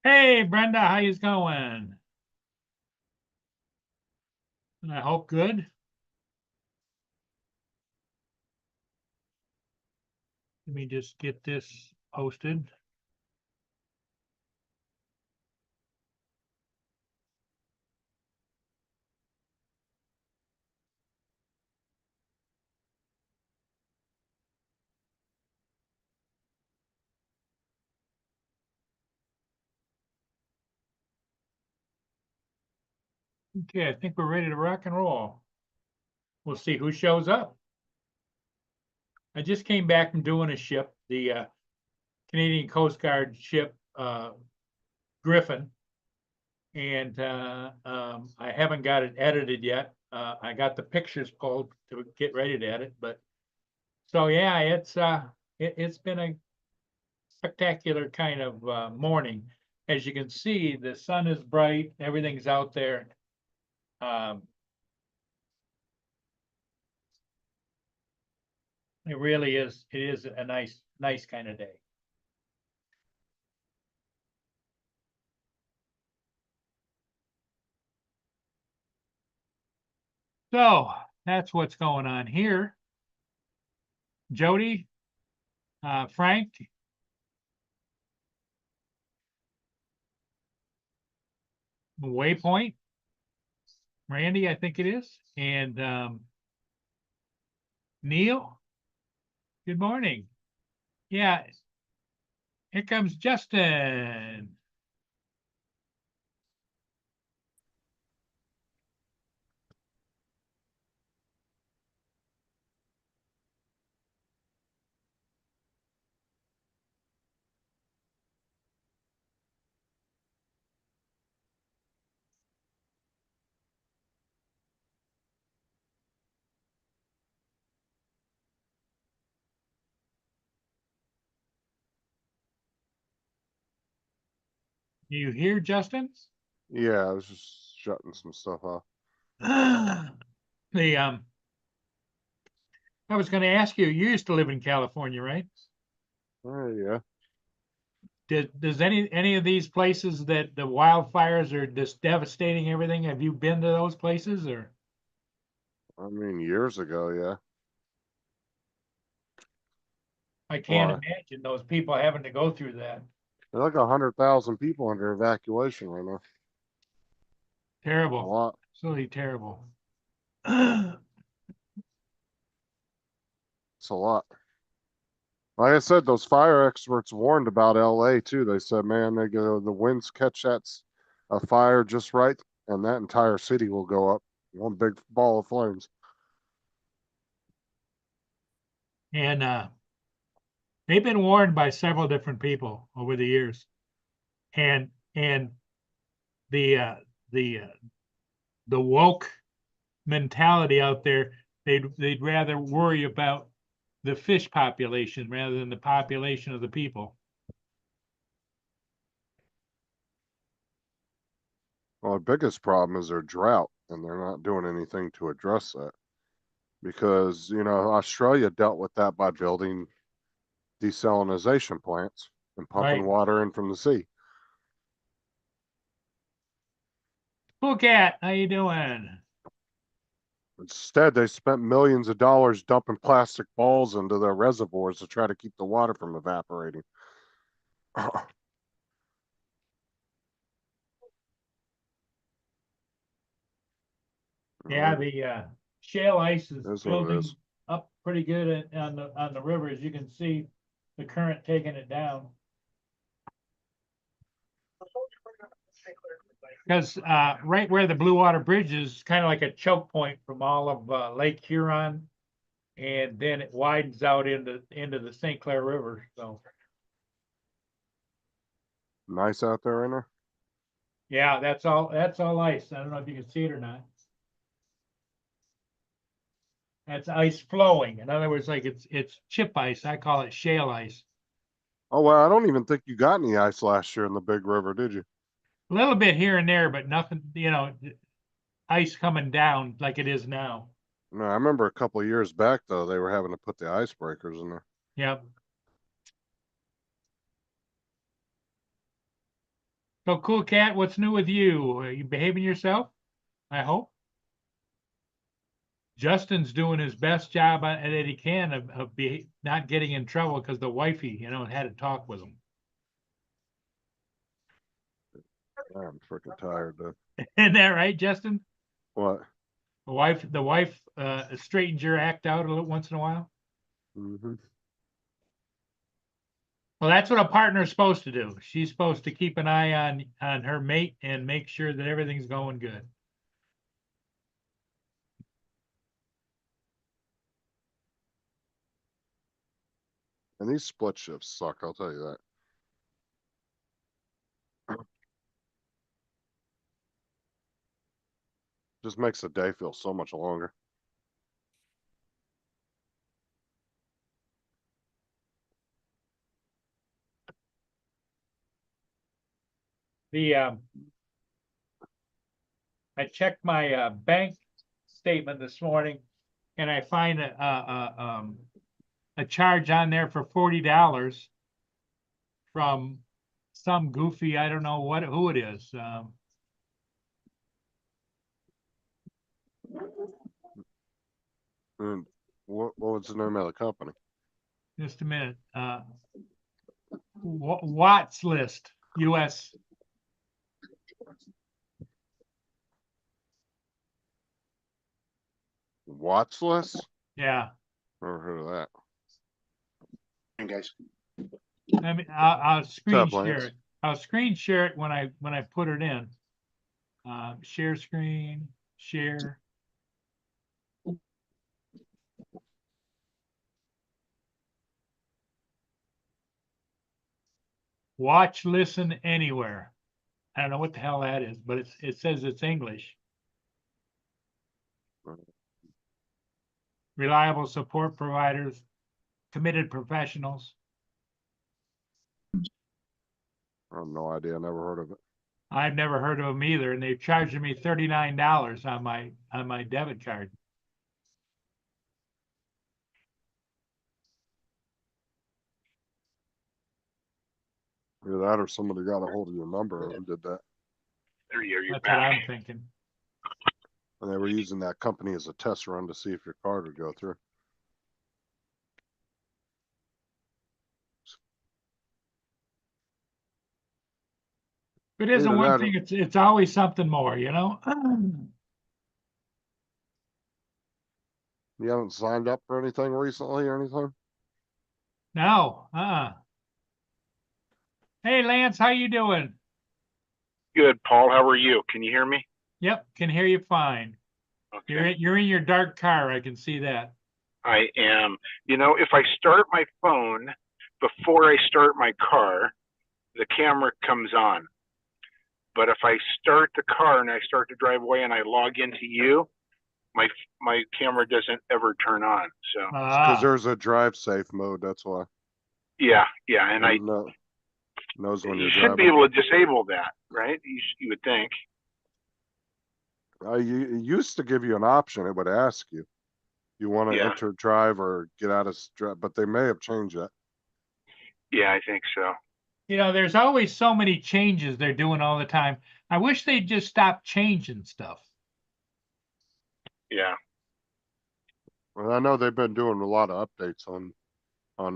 Hey, Brenda, how you going? I hope good. Let me just get this posted. Okay, I think we're ready to rock and roll. We'll see who shows up. I just came back from doing a ship, the Canadian Coast Guard ship Griffin, and I haven't got it edited yet. I got the pictures pulled to get ready to edit, but so yeah, it's been a spectacular kind of morning. As you can see, the sun is bright, everything's out there. Um, it really is, it is a nice kind of day. So that's what's going on here. Jody, Frank, Waypoint, Randy, I think it is, and Neil. Good morning. Yeah, here comes Justin. Do you hear Justin? Yeah, I was just shutting some stuff off. The I was going to ask you. You used to live in California, right? Oh, yeah. Does any of these places that the wildfires are just devastating everything? Have you been to those places or? I mean, years ago, yeah. I can't Why? imagine those people having to go through that. There's like 100,000 people under evacuation right now. A Terrible, lot. absolutely terrible. It's a lot. Like I said, those fire experts warned about LA too. They said, man, they go the winds catch a fire just right, and that entire city will go up. One big ball of flames. And they've been warned by several different people over the years, and the uh, the uh, the woke mentality out there, they'd rather worry about the fish population rather than the population of the people. Well, the biggest problem is their drought, and they're not doing anything to address that. Because, Australia dealt with that by building desalination plants and pumping Right. water in from the sea. Cool cat, how you doing? Instead, they spent millions of dollars dumping plastic balls into their reservoirs to try to keep the water from evaporating. Yeah, It the shale ice is is what it building is. up pretty good on the river, as you can see the current taking it down. Because right where the Blue Water Bridge is kind of like a choke point from all of Lake Huron, and then it widens out into the St. Clair River. So Nice out there right now. yeah, that's all ice. I don't know if you can see it or not. That's ice flowing. In other words, like it's chip ice. I call it shale ice. Oh, well, I don't even think you got any ice last year in the big river, did you? A little bit here and there, but nothing, ice coming down like it is now. No, I remember a couple of years back, though, they were having to put the icebreakers in there. Yep. So Cool Cat, what's new with you? Are you behaving yourself? I hope. Justin's doing his best job that he can of not getting in trouble because the wifey, had to talk with him. I'm freaking tired though. Isn't that right, Justin? What? The wife straightens your act out a little once in a while. Mm-hmm. Well, that's what a partner is supposed to do. She's supposed to keep an eye on her mate and make sure that everything's going good. And these split shifts suck, I'll tell you that. Just makes the day feel so much longer. I checked my bank statement this morning, and I find a charge on there for $40 from some goofy, I don't know who it is. And what was the name of the company? Just a minute. Watts List US. Watts List? Yeah. Never heard of that. Hey, guys. I mean, I'll screen up, share Lance? it. I'll screen share it when I put it in. Share screen, share. Watch, listen anywhere. I don't know what the hell that is, but it says it's English. Reliable support providers, committed professionals. I have no idea. Never heard of it. I've never heard of them either, and they're charging me $39 on my debit card. Either that or somebody got a hold of your number and did that. There you are. You're That's what back. I'm thinking. And they were using that company as a test run to see if your card would go through. If it isn't Either one that or- thing, it's always something more, You haven't signed up for anything recently or anything? No, Hey Lance, how you doing? Good, Paul. How are you? Can you hear me? Yep, can hear you fine. Okay. You're in your dark car, I can see that. I am. If I start my phone before I start my car, the camera comes on. But if I start the car and I start to drive away and I log into you, my camera doesn't ever turn on. So Because there's a drive safe mode, that's why. yeah, and It knows when you you're should driving. be able to disable that, right? You would think. It used to give you an option. It would ask you. You want to Yeah. enter drive or get out of drive, but they may have changed that. Yeah, I think so. There's always so many changes they're doing all the time. I wish they'd just stop changing stuff. Yeah. Well, I know they've been doing a lot of updates on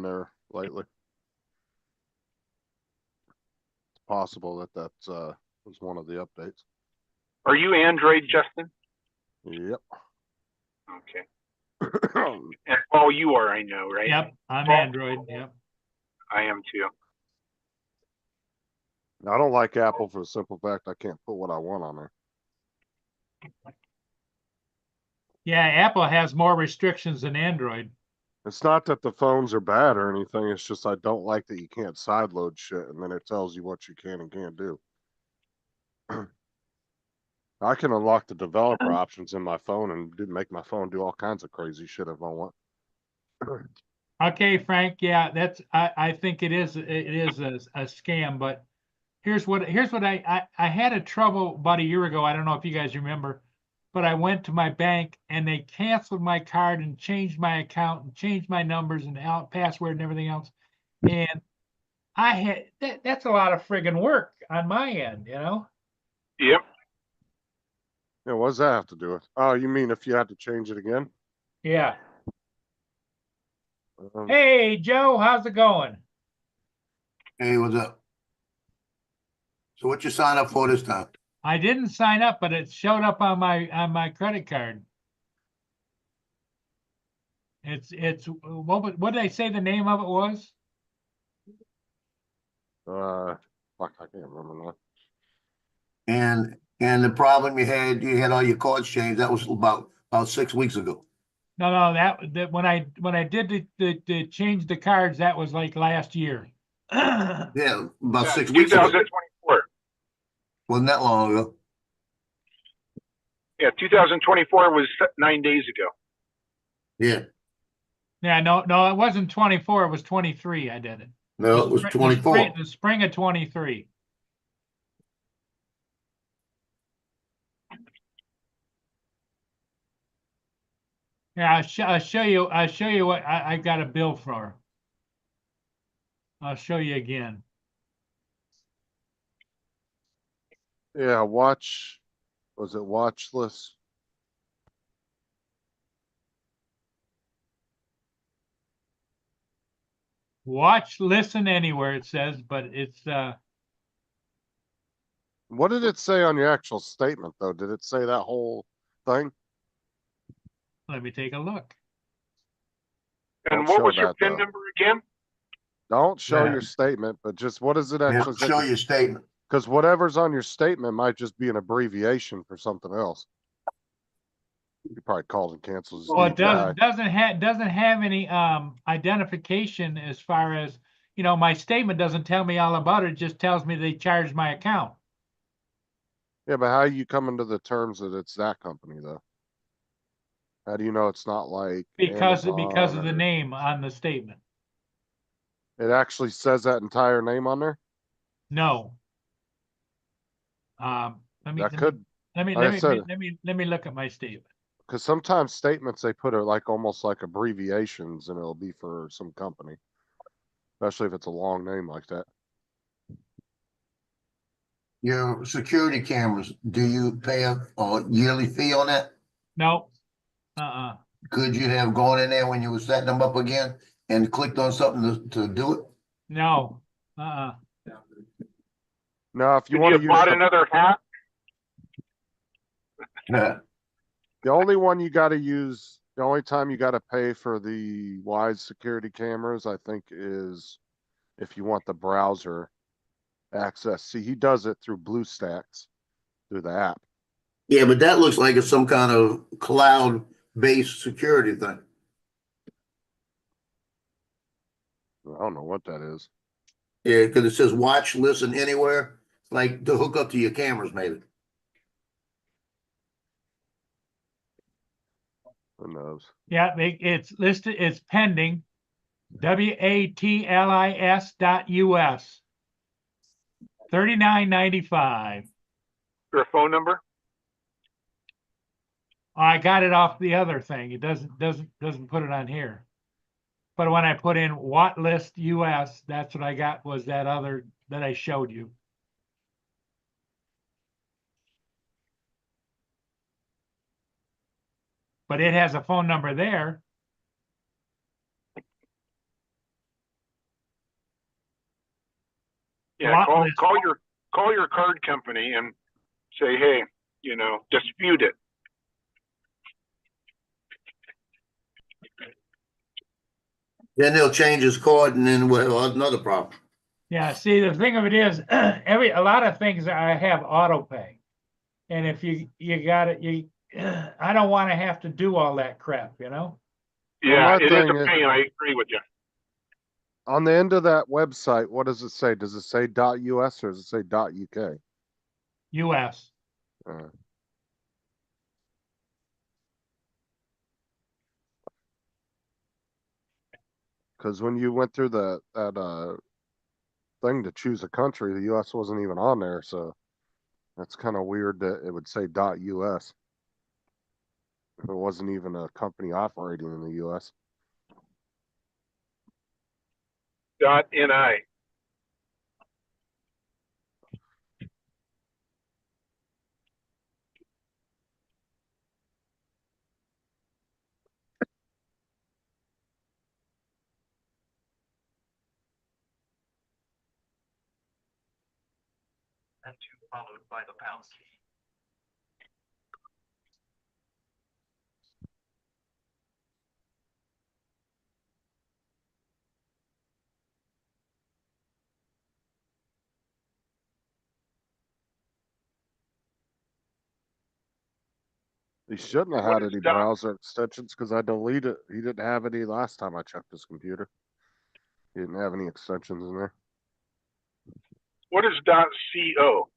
there lately. It's possible that was one of the updates. Are you Android, Justin? Yep. Okay. And Paul, you are, I know, right? Yep, I'm Paul? Android. Yep. I am too. I don't like Apple for the simple fact I can't put what I want on there. Yeah, Apple has more restrictions than Android. It's not that the phones are bad or anything. It's just I don't like that you can't sideload shit and then it tells you what you can and can't do. I can unlock the developer options in my phone and make my phone do all kinds of crazy shit if I want. Okay, Frank. Yeah, I think it is a scam, but here's what I had a trouble about a year ago. I don't know if you guys remember, but I went to my bank and they canceled my card and changed my account and changed my numbers and password and everything else. And I had, that's a lot of friggin' work on my end, you know? Yep. Yeah, what does that have to do with? Oh, you mean if you had to change it again? Yeah. Um, Hey, Joe, how's it going? Hey, what's up? So what you sign up for this time? I didn't sign up, but it showed up on my credit card. It's what did I say the name of it was? fuck, I can't remember now. And the problem you had all your cards changed. That was about 6 weeks ago. No, that when I did the change the cards, that was like last year. Yeah, about Yeah, 6 weeks ago. 2024. Wasn't that long ago? Yeah, 2024 was 9 days ago. Yeah. Yeah, no, it wasn't 24, it was 23. I did it. No, it was 24. The spring of 23. Yeah, I'll show you what I got a bill for. I'll show you again. Yeah, was it watch list? Watch, listen anywhere it says, but it's What did it say on your actual statement though? Did it say that whole thing? let me take a look. And Don't what show was your that, PIN though. number again? Don't show Yeah. your statement, but just what does it Yeah, actually say? show your statement. Because whatever's on your statement might just be an abbreviation for something else. You probably called and canceled his Well, it DPI. doesn't have any identification as far as, you know, my statement doesn't tell me all about it, just tells me they charged my account. Yeah, but how are you coming to the terms that it's that company though? How do you know it's not like Because of Amazon the or- name on the statement. It actually says that entire name on there? No. Let me That could, let me like I let me said, let me look at my statement. because sometimes statements they put are like almost like abbreviations and it'll be for some company. Especially if it's a long name like that. Your security cameras, do you pay a yearly fee on that? No. Could you have gone in there when you were setting them up again and clicked on something to do No. Now, if you Did want you to use bought another hat? it? the only one you gotta use, the only time you gotta pay for the wide security cameras, I think is if you want the browser access. See, he does it through BlueStacks, through the app. Yeah, but that looks like it's some kind of cloud-based security thing. I don't know what that is. Yeah, because it says watch, listen anywhere, like to hook up to your cameras, maybe. Who knows? Yeah, it's listed, it's pending. WATLIS.US. $39.95. Your phone number? I got it off the other thing. It doesn't put it on here. But when I put in Watt List US, that's what I got, was that other that I showed you. But it has a phone number there. Yeah, Lot call list. call your card company and say, hey, dispute it. Then they'll change his card and then we'll have another problem. Yeah, see, the thing of it is, a lot of things I have auto pay. And if you got it, I don't want to have to do all that crap, you know? Yeah, my it is thing a is- pain. I agree with you. On the end of that website, what does it say? Does it say .us or does it say .uk? US. Because when you went through that thing to choose a country, the US wasn't even on there, so that's kind of weird that it would say .us if it wasn't even a company operating in the US. .ni. He shouldn't have What had is any done? browser extensions because I deleted. He didn't have any last time I checked his computer. He didn't have any extensions in there. What is .co?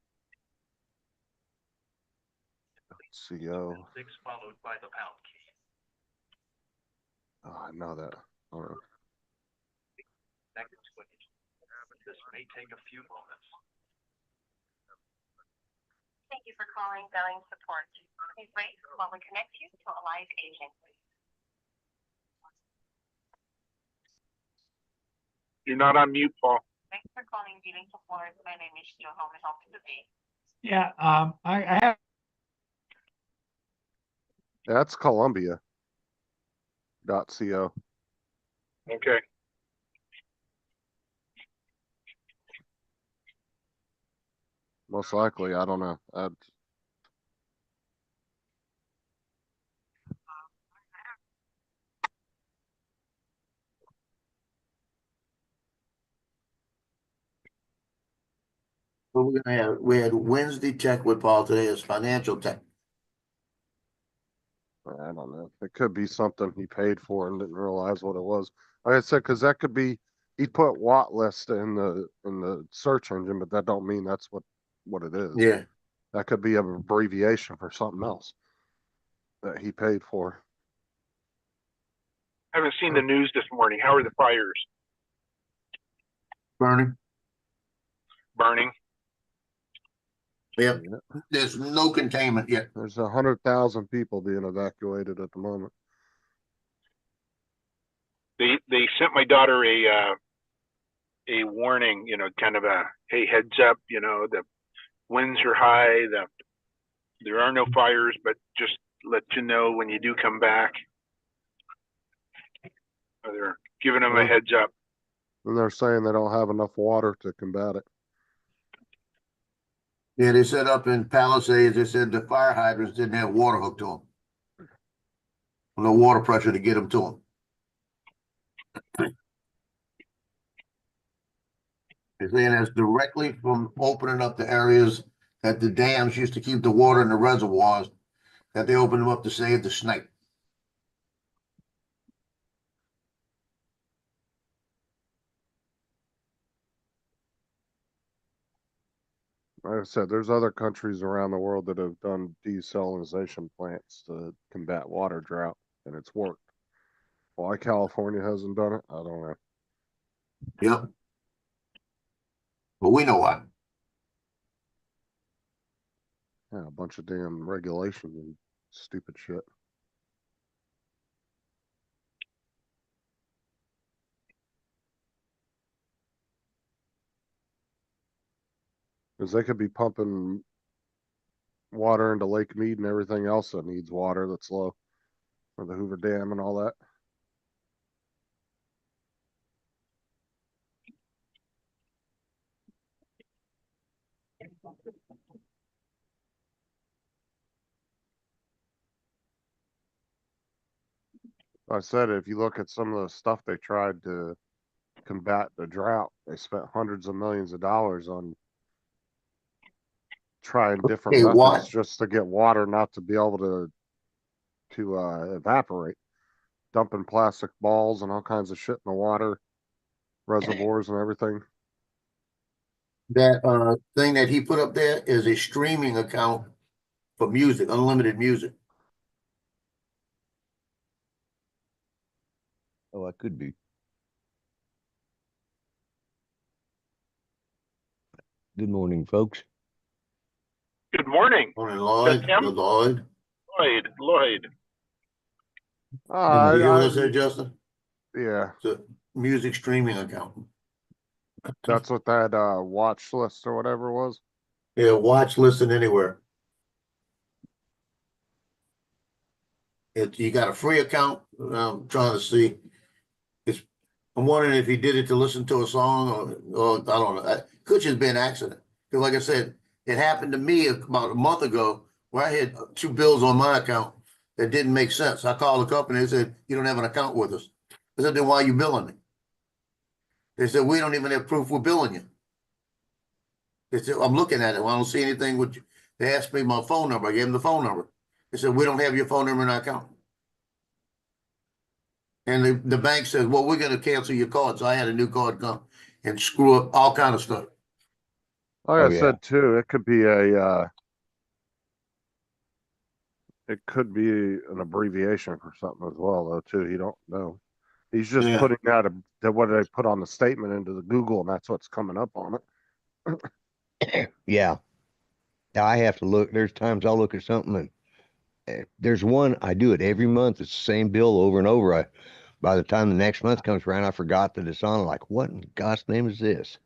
CO. Oh, I know that. All right. Thank you for calling billing support. Please wait while we connect you to a live agent. You're not on mute, Paul. Thanks for calling billing support. My name is Joe. How may I help you today? Yeah, I have, That's Columbia. .co. Okay. Most likely, I don't know. What we're gonna have, we had Wednesday tech with Paul, today is financial tech. I don't know. It could be something he paid for and didn't realize what it was. Like I said, because that could be he put Watt list in the search engine, but that don't mean that's what it is. Yeah, That could be an abbreviation for something else that he paid for. Haven't seen the news this morning. How are the fires burning. burning? Yep, Yeah. there's no containment yet. There's 100,000 people being evacuated at the moment. They sent my daughter a warning, you know, kind of a, hey, heads up, you know, the winds are high, there are no fires, but just let you know when you do come back. They're giving them a Yeah. heads up. And they're saying they don't have enough water to combat it. Yeah, they said up in Palisades, they said the fire hydrants didn't have water hooked to them. No water pressure to get them to them. They're saying that's directly from opening up the areas that the dams used to keep the water in the reservoirs, that they opened them up to save the snipe. Like I said, there's other countries around the world that have done desalination plants to combat water drought, and it's worked. Why California hasn't done it, I don't know. Yep. But we know why. Yeah, a bunch of damn regulations and stupid shit. Because they could be pumping water into Lake Mead and everything else that needs water that's low, or the Hoover Dam and all that. I said, if you look at some of the stuff they tried to combat the drought, they spent hundreds of millions of dollars on trying different Hey, methods what? just to get water not to be able to evaporate. Dumping plastic balls and all kinds of shit in the water reservoirs and everything. That thing that he put up there is a streaming account for music, unlimited music. Oh, I could be. Good morning, folks. Good morning, Morning, Lloyd. That's him? Good Lloyd. Lloyd. Did you hear what I said, Justin? Yeah, It's a music streaming account. that's what that watch list or whatever was. Yeah, watch, listen anywhere. You got a free account. I'm trying to see. I'm wondering if he did it to listen to a song or I don't know. Could just be an accident. Because like I said, It happened to me about a month ago where I had 2 bills on my account that didn't make sense. I called the company, they said, you don't have an account with us. I said, then why are you billing me? They said, we don't even have proof we're billing you. They said, I'm looking at it, well, I don't see anything with you. They asked me my phone number, I gave them the phone number. They said, we don't have your phone number in our account. And the bank says, well, we're gonna cancel your card. So I had a new card come and screw up all kind of stuff. Like Oh, I yeah. said too, it could be it could be an abbreviation for something as well, though, too. You don't know. He's just Yeah. putting out what they put on the statement into the Google, and that's what's coming up on it. Yeah. Now I have to look. There's times I'll look at something and there's one I do it every month. It's the same bill over and over. By the time the next month comes around, I forgot that it's on. Like, what in God's name is this?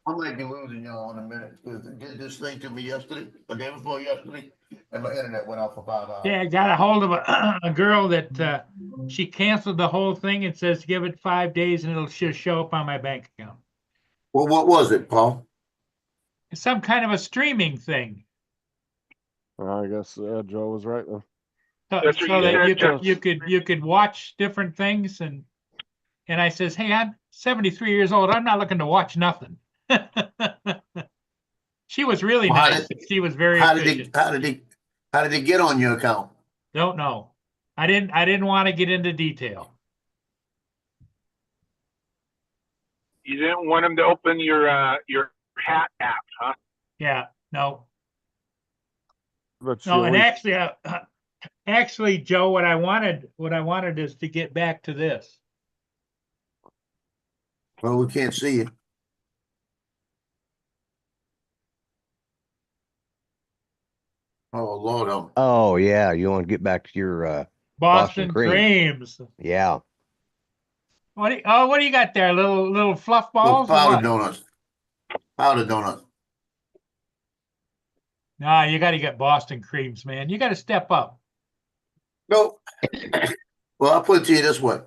I might be losing y'all in a minute because it did this thing to me yesterday, the day before yesterday, and my internet went out for 5 hours. Yeah, I got a hold of a girl that she canceled the whole thing and says give it 5 days and it'll just show up on my bank account. Well, what was it, Paul? It's some kind of a streaming thing. I guess Joe was right though. So, That's what so you that said, you could watch different things and I says, hey, I'm 73 years old. I'm not looking to watch nothing. She was really Well, nice. She was very How did efficient. how did it get on your account? Don't know. I didn't want to get into detail. You didn't want him to open your hat app, huh? Yeah, no. But No, you and at actually, Joe, what I wanted is to get back to this. Well, we can't see you. Oh, Lord. Oh, yeah. You want to get back to your Boston Cream. creams. yeah. What do you got there? Little fluff Well, balls? or powdered what? donuts. Powdered donuts. Nah, you got to get Boston creams, man. You got to step up. No. Well, I'll put it to you this way.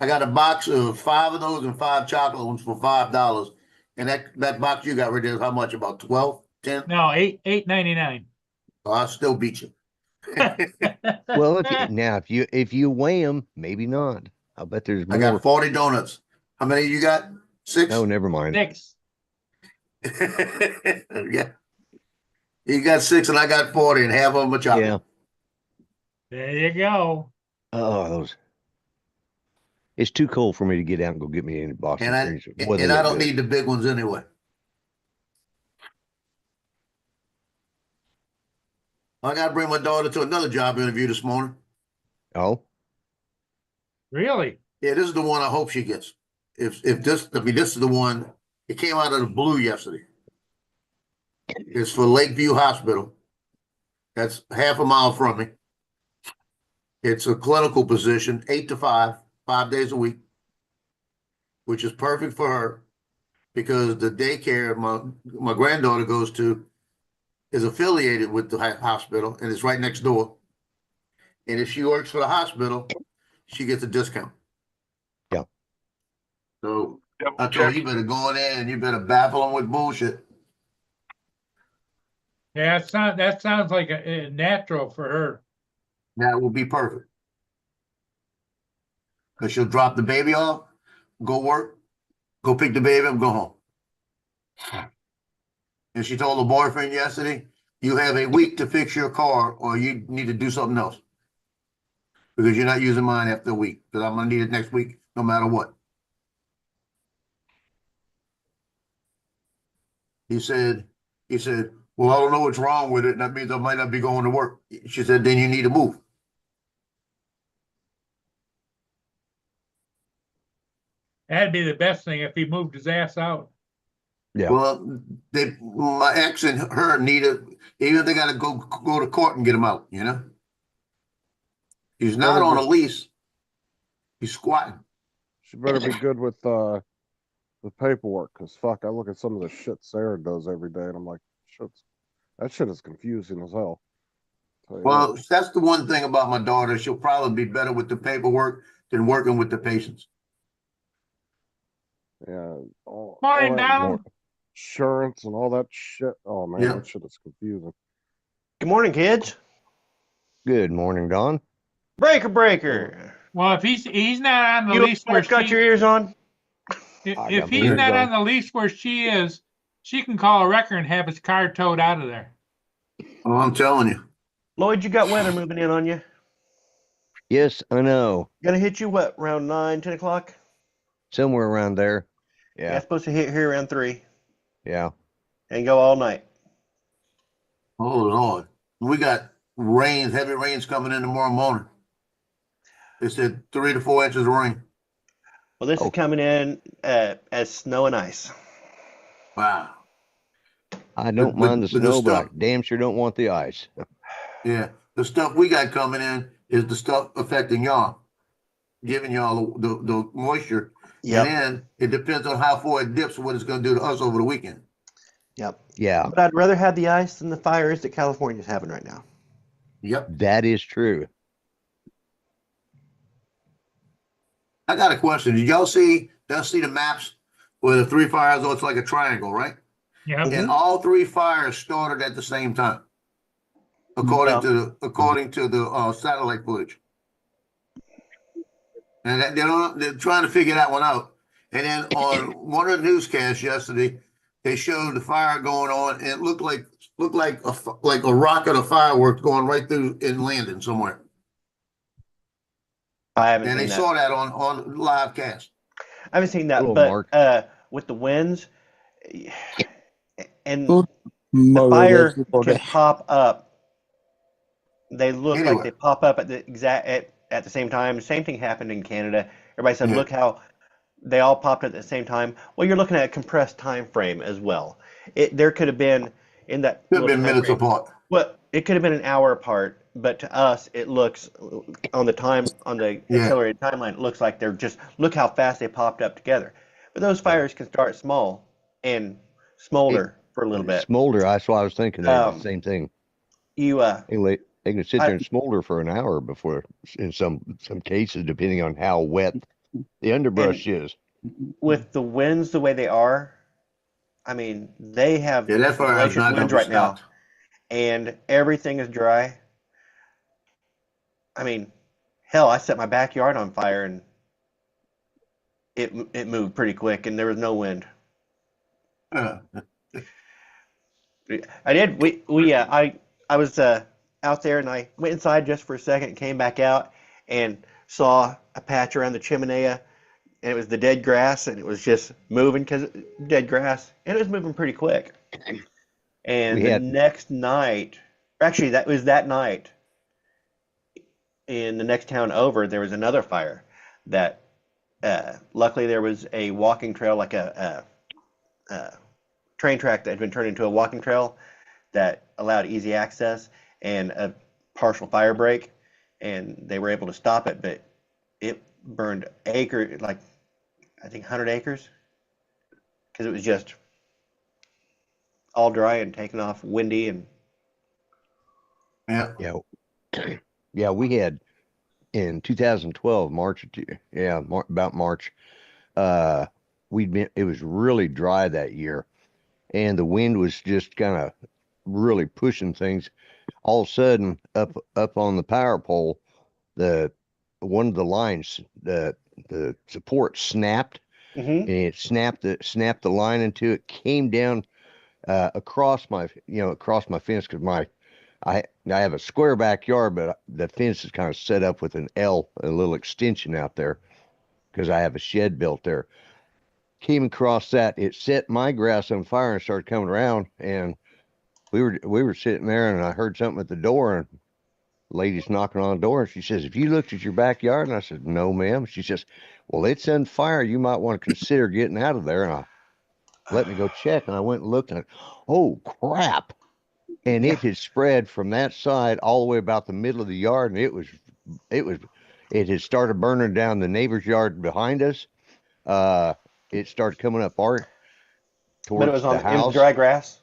I got a box of 5 of those and 5 chocolate ones for $5. And that box you got rid of is how much? About 12, 10? No, $8.99. Oh, I'll still beat you. Well, if you weigh them, maybe not. I bet there's I more. got 40 donuts. How many you got? 6? No, never mind. 6. Yeah. You got 6 and I got 40 and half of them are chocolate. Yeah. There you go. Oh, those. It's too cold for me to get out and go get me any Boston And I creams. Boy, they and I look don't good. need the big ones anyway. I got to bring my daughter to another job interview this morning. Oh, Really? Yeah, this is the one I hope she gets. This is the one. It came out of the blue yesterday. It's for Lakeview Hospital. That's half a mile from me. It's a clinical position, 8 to 5, 5 days a week, which is perfect for her because the daycare my granddaughter goes to is affiliated with the hospital and it's right next door. And if she works for the hospital, she gets a discount. Yeah. So Double I told check. her, you better go in there and you better baffle them with bullshit. Yeah, that sounds like a natural for her. That will be perfect. Because she'll drop the baby off, go work, go pick the baby up, go home. And she told her boyfriend yesterday, you have a week to fix your car or you need to do something else. Because you're not using mine after a week. Because I'm going to need it next week, no matter what. He said, well, I don't know what's wrong with it. And that means I might not be going to work. She said, then you need to move. That'd be the best thing if he moved his ass out. yeah. Well, my ex and her need it. Even they got to go to court and get him out, you know? He's not on a lease. He's squatting. She better be good with the paperwork, cause fuck, I look at some of the shit Sarah does every day, and I'm like, that shit is confusing as hell. Well, that's the one thing about my daughter. She'll probably be better with the paperwork than working with the patients. yeah. Morning, that- Donald. insurance and all that shit. Oh man, Yeah. that shit is confusing. Good morning, kids. Good morning, Don. Breaker. Well, if he's not on the You lease where got your she, ears on? I if got my he's ears not on. on the lease where she is, she can call a wrecker and have his car towed out of there. Oh, I'm telling you. Lloyd, you got weather moving in on you. Yes, I know. Gonna hit you what, around 9, 10 o'clock? Somewhere around there. Yeah, Yeah, it's supposed to hit here around 3 yeah. and go all night. Oh Lord. We got rains, heavy rains coming in tomorrow morning. They said 3 to 4 inches of rain. Well, this Oh. is coming in as snow and ice. Wow. I don't mind the but the snow, but I stuff- damn sure don't want the ice. Yeah. The stuff we got coming in is the stuff affecting y'all, giving y'all the moisture. Yep. And then it depends on how far it dips, what it's going to do to us over the weekend. Yep. Yeah, But I'd rather have the ice than the fires that California's having right now. Yep. that is true. I got a question. Did y'all see the maps where the 3 fires are? It's like a triangle, right? Yeah. Mhm. And all 3 fires started at the same time, according to the satellite footage. And they're trying to figure that one out. And then on one of the newscasts yesterday, they showed the fire going on, and it looked like a rocket of fireworks going right through and landing somewhere. I haven't And seen they that. saw that on live cast. I haven't seen that, Hello, but Mark. with the winds and Good the morning, fire everybody. can pop up. They look like Anyway. they pop up at the same time. Same thing happened in Canada. Everybody said, Yeah. "Look how they all popped at the same time." Well, you're looking at a compressed time frame as well. There could have been in that Could have little been time minutes frame. apart. Well, it could have been an hour apart, but to us, it looks on the Yeah. accelerated timeline. It looks like they're just look how fast they popped up together. But those fires can start small and smolder for a little bit. Smolder. That's what I was thinking. The same thing. You They can sit there and smolder for an hour before, in some cases, depending on how wet the underbrush is. with the winds the way they are, I mean, they have Yeah, that fire is hellacious not going winds to be right now, stopped. and everything is dry. I mean, hell, I set my backyard on fire and it moved pretty quick, and there was no wind. Uh, I did. I was out there, and I went inside just for a second, and came back out, and saw a patch around the chimney, and it was the dead grass, and it was just moving because dead grass, and it was moving pretty quick. And We the had- next night, actually, that was that night. In the next town over, there was another fire that luckily there was a walking trail, like a train track that had been turned into a walking trail that allowed easy access and a partial fire break, and they were able to stop it, but it burned like I think 100 acres because it was just all dry and taken off, windy, and yeah. Yeah, yeah. We had in 2012, March. Yeah, about March. It was really dry that year, and the wind was just kind of really pushing things. All of a sudden, up on the power pole, one of the lines, the support snapped, and it snapped the line into it, came down across my fence, because I have a square backyard, but the fence is kind of set up with a little extension out there because I have a shed built there. Came across that, it set my grass on fire and started coming around, and we were sitting there, and I heard something at the door, and lady's knocking on the door, and she says, "Have you looked at your backyard?" And I said, "No, ma'am." She says, "Well, it's on fire. You might want to consider getting out of there." And I let me go check, and I went and looked, and oh crap! And it had spread from that side all the way about the middle of the yard, and it had started burning down the neighbor's yard behind us. It started coming up but towards it was the it was house. dry grass.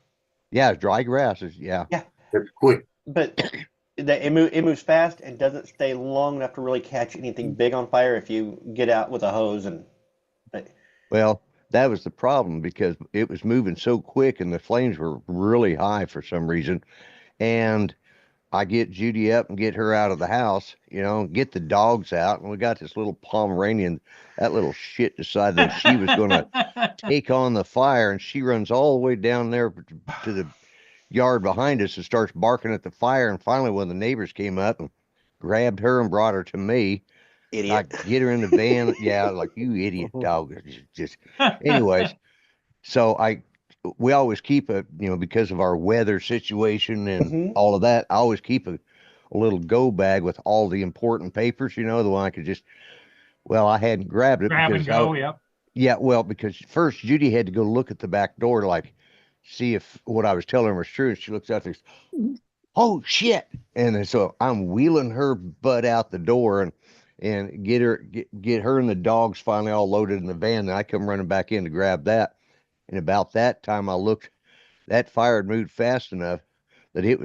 Yeah, it's dry grasses. Yeah. It's quick. But it moves fast and doesn't stay long enough to really catch anything big on fire if you get out with a hose. Well, that was the problem because it was moving so quick and the flames were really high for some reason. And I get Judy up and get her out of the house, you know, get the dogs out. And we got this little Pomeranian. That little shit decided that she was going to take on the fire. And she runs all the way down there to the yard behind us and starts barking at the fire. And finally, when the neighbors came up and grabbed her and brought her to me, I Idiot. get her in the van. Yeah, like, you idiot dog. Just anyways. So we always keep a, you know, because of our weather situation and Mhm. all of that, I always keep a little go bag with all the important papers, you know, the one I could just, well, I hadn't grabbed it Grab and because go, yep. yeah, well, because first Judy had to go look at the back door to like see if what I was telling her was true. And she looks out there, oh shit. And then so I'm wheeling her butt out the door and get her and the dogs finally all loaded in the van. Then I come running back in to grab that. And about that time I looked, that fire had moved fast enough that it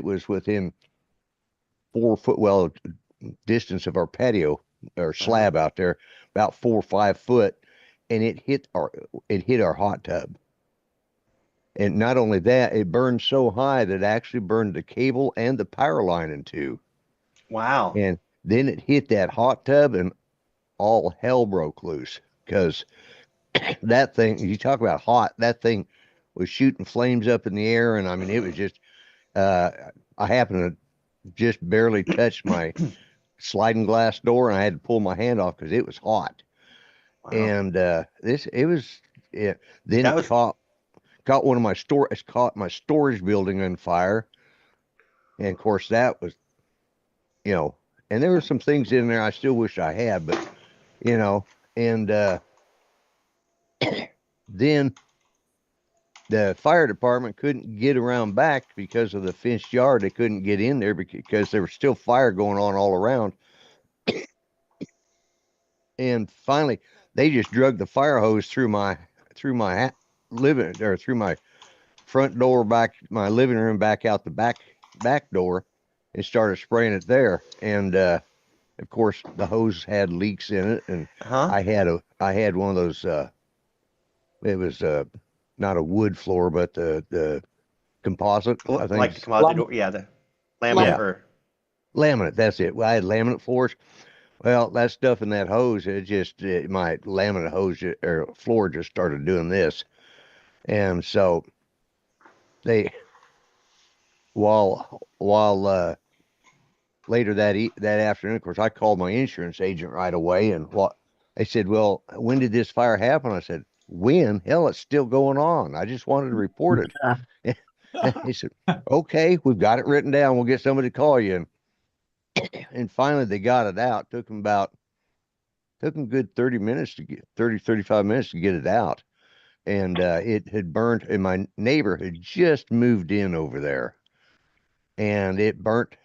was within 4 foot, well, distance of our patio or slab out there, about 4 or 5 foot. And it hit our hot tub. And not only that, it burned so high that it actually burned the cable and the power line in two. Wow. And then it hit that hot tub and all hell broke loose because that thing, you talk about hot, that thing was shooting flames up in the air. And I mean, it was just, I happened to just barely touch my sliding glass door and I had to pull my hand off because it was hot. Wow. And it was, then That it was- caught one of it caught my storage building on fire. And of course that was, you know, and there were some things in there I still wish I had, but you know, and then the fire department couldn't get around back because of the fenced yard. They couldn't get in there because there was still fire going on all around. And finally they just drug the fire hose through my living, or through my front door, back my living room, back out the back door, and started spraying it there. And of course the hose had leaks in it, and Huh? I had one of those it was not a wood floor, but the composite, I think. Like the composite door. Yeah, the laminate Yeah. or Laminate, that's it. Well, I had laminate floors. Well, that stuff in that hose, my laminate hose or floor just started doing this. And so while later that afternoon, of course, I called my insurance agent right away, and they said, well, when did this fire happen? I said, when? Hell, it's still going on. I just wanted to report it. He said, okay, we've got it written down. We'll get somebody to call you. And finally they got it out. Took them good 35 minutes to get it out. And it had burned, and my neighbor had just moved in over there, and it burnt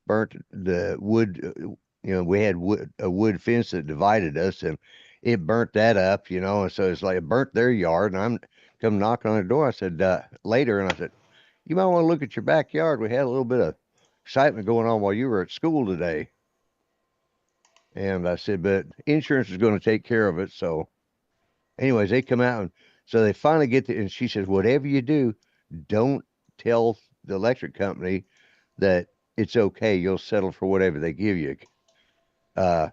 the wood. You know, we had a wood fence that divided us, and it burnt that up, you know. And so it's like it burnt their yard, and I'm come knocking on the door. I said later, and I said, you might want to look at your backyard. We had a little bit of excitement going on while you were at school today. And I said, but insurance is going to take care of it. So anyways, they come out, and so they finally get there, and she says, whatever you do, don't tell the electric company that it's okay. You'll settle for whatever they give you. And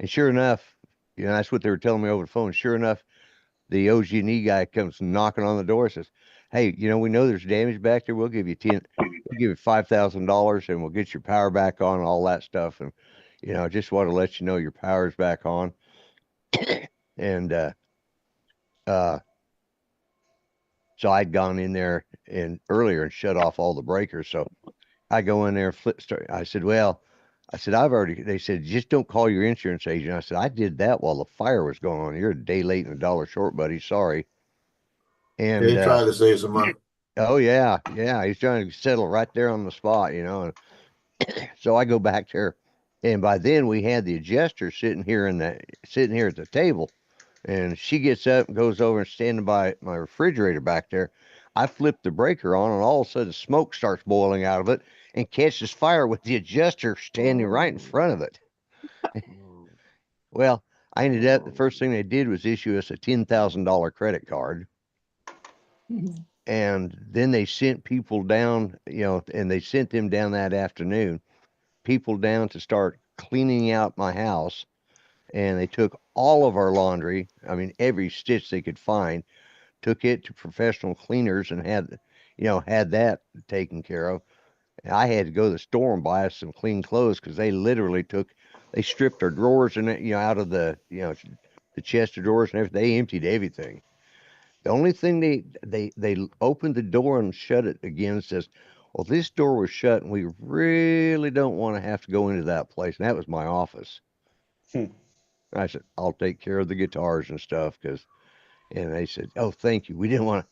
sure enough, you know, that's what they were telling me over the phone. Sure enough, the OG&E guy comes knocking on the door and says, hey, you know, we know there's damage back there. We'll give you $5,000 and we'll get your power back on and all that stuff. And, you know, just want to let you know your power's back on. And, so I'd gone in there earlier and shut off all the breakers. So I go in there, I said, they said, just don't call your insurance agent. I said, I did that while the fire was going on. You're a day late and $1 short, buddy. Sorry. And They try to save some money. oh yeah. He's trying to settle right there on the spot, you know. So I go back there, and by then we had the adjuster sitting here at the table, and she gets up and goes over and standing by my refrigerator back there. I flip the breaker on, and all of a sudden smoke starts boiling out of it and catches fire with the adjuster standing right in front of it. Well, I ended up, the first thing they did was issue us a $10,000 credit card. And then they sent people down, and they sent them down that afternoon, people down to start cleaning out my house. And they took all of our laundry, I mean, every stitch they could find, took it to professional cleaners and had that taken care of. And I had to go to the store and buy us some clean clothes because they stripped our drawers and out of the chest of drawers and everything. They emptied everything. The only thing they opened the door and shut it again and says, well, this door was shut and we really don't want to have to go into that place. And that was my office. I said, I'll take care of the guitars and stuff and they said, oh, thank you. We didn't want to,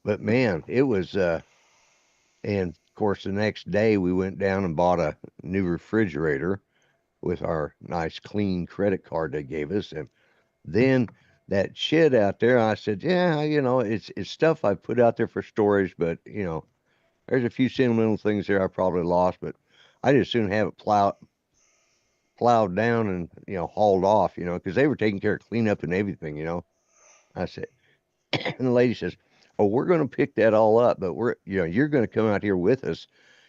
but man, it was, and of course the next day we went down and bought a new refrigerator with our nice clean credit card they gave us. And then that shed out there, I said, yeah, it's stuff I put out there for storage, but there's a few sentimental things there I probably lost, but I just soon have it plowed down and hauled off, because they were taking care of cleanup and everything. I said, and the lady says, oh, we're going to pick that all up, but you're going to come out here with us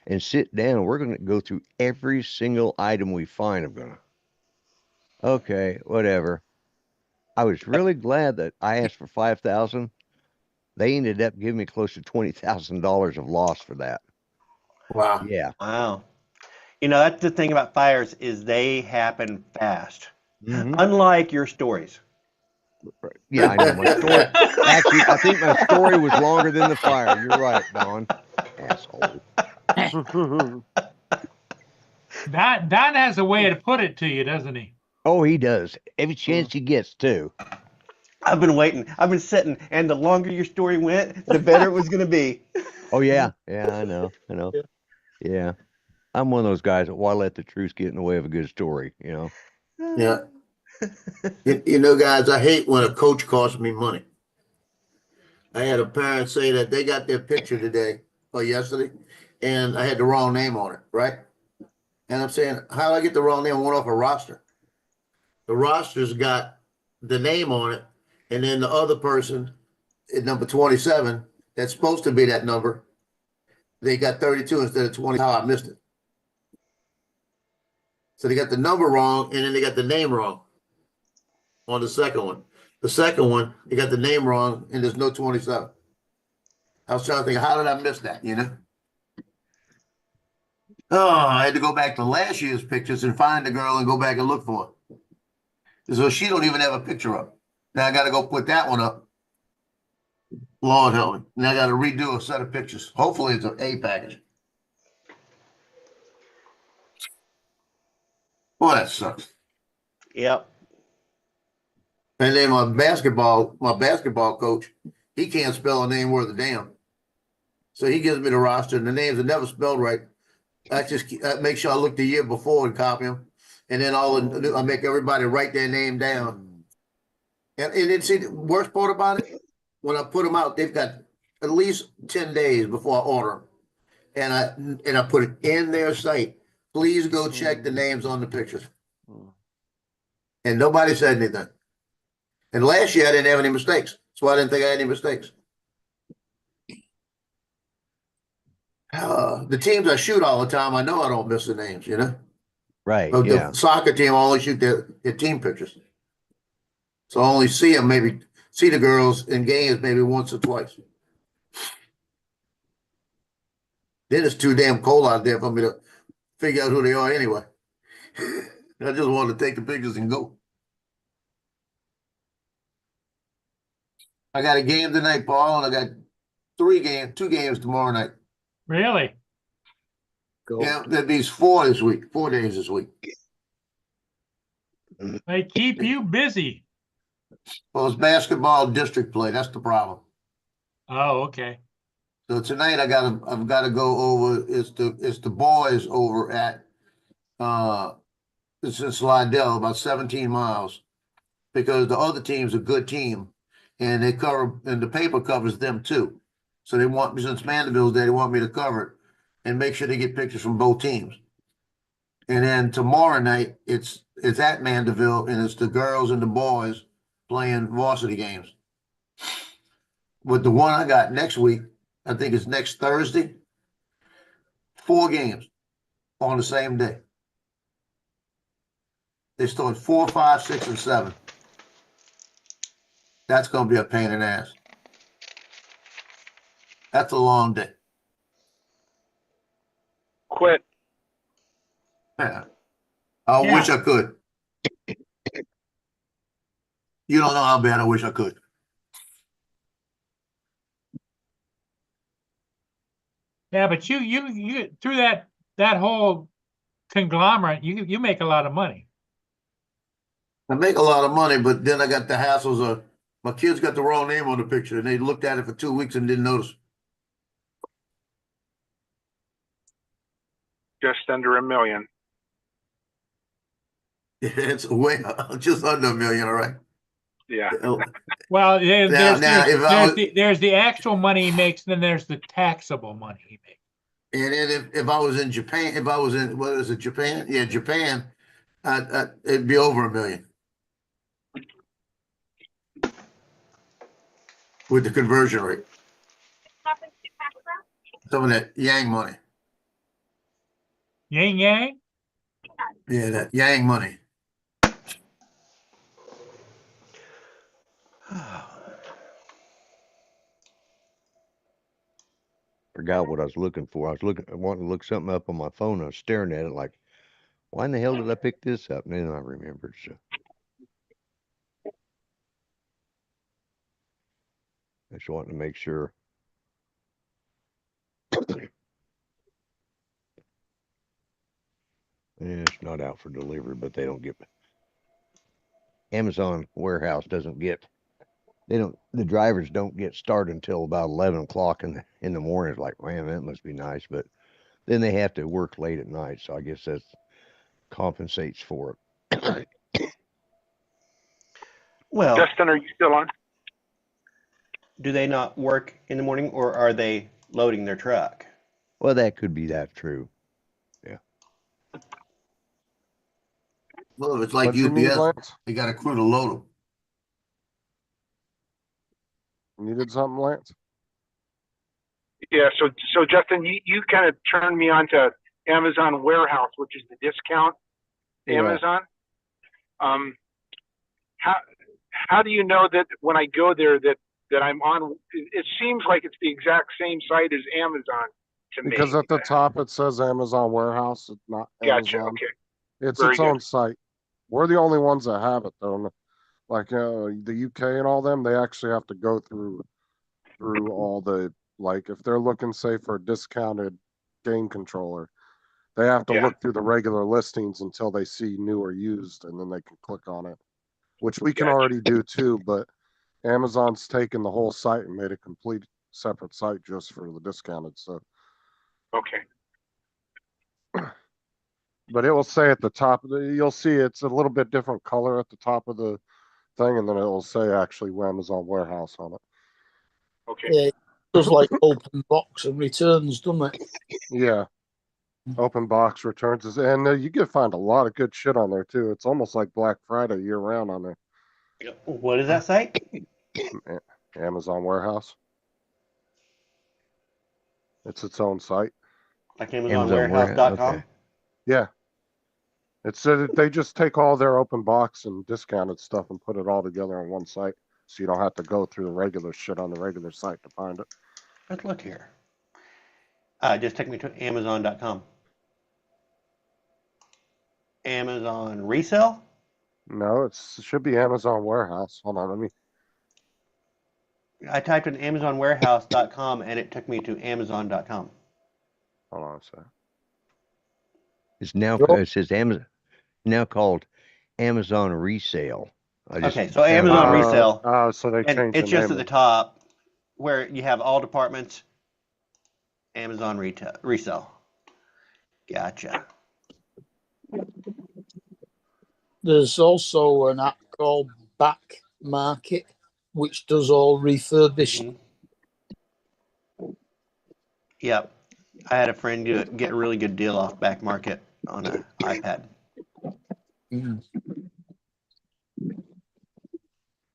and sit down. We're going to go through every single item we find. I'm gonna, okay, whatever. I was really glad that I asked for 5,000. They ended up giving me close to $20,000 of loss for that. Wow. Yeah. Wow. That's the thing about fires is they happen fast. Mhm. Unlike your stories. Yeah, I know. My story, actually, I think my story was longer than the fire. You're right, Don. Asshole. Don has a way to put it to you, doesn't he? Oh, he does. Every chance he gets, too. I've been waiting. I've been sitting, and the longer your story went, the better it was going to be. Oh, yeah. Yeah, I know. Yeah. I'm one of those guys that why let the truth get in the way of a good story, Yeah. Guys, I hate when a coach costs me money. I had a parent say that they got their picture today or yesterday, and I had the wrong name on it, right? And I'm saying, how did I get the wrong name? I went off a roster. The roster's got the name on it, and then the other person at number 27, that's supposed to be that number, they got 32 instead of 20. How I missed it. So they got the number wrong, and then they got the name wrong on the second one. The second one, they got the name wrong, and there's no 27. I was trying to think, how did I miss that, Oh, I had to go back to last year's pictures and find the girl and go back and look for her. So she don't even have a picture up. Now I got to go put that one up. Lord help me. Now I got to redo a set of pictures. Hopefully it's an A package. Boy, that sucks. Yep. And then my basketball coach, he can't spell a name worth a damn. So he gives me the roster, and the names are never spelled right. I just make sure I look the year before and copy them, and then I make everybody write their name down. And then see the worst part about it, when I put them out, they've got at least 10 days before I order them, and I put it in their site. Please go check the names on the pictures. And nobody said anything. And last year I didn't have any mistakes, so I didn't think I had any mistakes. The teams I shoot all the time, I know I don't miss the names, Right. But Yeah. the soccer team, I only shoot their team pictures. So I only see the girls in games maybe once or twice. Then it's too damn cold out there for me to figure out who they are anyway. I just want to take the pictures and go. I got a game tonight, Paul, and I got 2 games tomorrow night. Really? Yeah, that means 4 this week, 4 days this week. They keep you busy. Well, it's basketball district play. That's the problem. Oh, okay. So tonight I've got to go over. It's the boys over at it's in Slidell, about 17 miles, because the other team's a good team, and the paper covers them too. So they want me, since Mandeville's there, they want me to cover it and make sure they get pictures from both teams. And then tomorrow night it's it's at Mandeville, and it's the girls and the boys playing varsity games. With the one I got next week, I think it's next Thursday, 4 games on the same day. They start 4, 5, 6, and 7. That's gonna be a pain in the ass. That's a long day. Quit. Yeah. I Yeah. wish I could. You don't know how bad I wish I could. Yeah, but you through that whole conglomerate, you make a lot of money. I make a lot of money, but then I got the hassles of my kids got the wrong name on the picture, and they looked at it for 2 weeks and didn't notice. Just under $1 million. It's way just under $1 million, all right. Yeah. Well, Now, there's the actual money he makes, then there's the taxable money he makes. And then if I was in Japan, if I was in, what is it, Japan? Yeah, Japan, it'd be over $1 million with the conversion rate. Some of that Yang money. Yang Yang? Yeah, that Yang money. Forgot what I was looking for. I wanted to look something up on my phone. I was staring at it like, why in the hell did I pick this up? And then I remembered. So I just wanted to make sure. It's not out for delivery, but they don't get. Amazon warehouse doesn't get. The drivers don't get started until about 11 o'clock in the morning. It's like, man, that must be nice. But then they have to work late at night. So I guess that compensates for it. Well, Justin, are you still on? do they not work in the morning, or are they loading their truck? Well, that could be that true. Well, if it's like What you need, UPS, Lance? they got a crew to load them. Needed something, Lance? Yeah. So Justin, you kind of turned me on to Amazon Warehouse, which is the discount Yeah. Amazon. How do you know that when I go there that I'm on? It seems like it's the exact same site as Amazon to me. Because at the top it says Amazon Warehouse, it's not Gotcha. Amazon. Okay. It's Very its good. own site. We're the only ones that have it though. Like the UK and all them, they actually have to go through all the, like if they're looking, say, for a discounted game controller, they have to Yeah. look through the regular listings until they see new or used, and then they can click on it, which we can Gotcha. already do too. But Amazon's taken the whole site and made a complete separate site just for the discounted stuff. Okay. But it will say at the top, you'll see it's a little bit different color at the top of the thing, and then it will say actually Amazon Warehouse on it. Okay. Yeah, it does like open box and returns, doesn't it? Yeah. Open box returns and you can find a lot of good shit on there too. It's almost like Black Friday year round on there. What is that site? Amazon Warehouse. It's its own site. Like Amazon AmazonWarehouse.com? okay. Yeah. It's they just take all their open box and discounted stuff and put it all together on one site, so you don't have to go through the regular shit on the regular site to find it. Let's look here. Just take me to Amazon.com. Amazon resale? No, it should be Amazon Warehouse. Hold on, let me. I typed in AmazonWarehouse.com and it took me to Amazon.com. Hold on a second. It's now Yep. it says Amazon now called Amazon Resale. Okay, so Amazon resale. Oh, so they And changed it's the just name. at the top where you have all departments. Amazon resale. Gotcha. There's also an app called Back Market, which does all refurbished. Yep. I had a friend get a really good deal off Back Market on an iPad. Mm.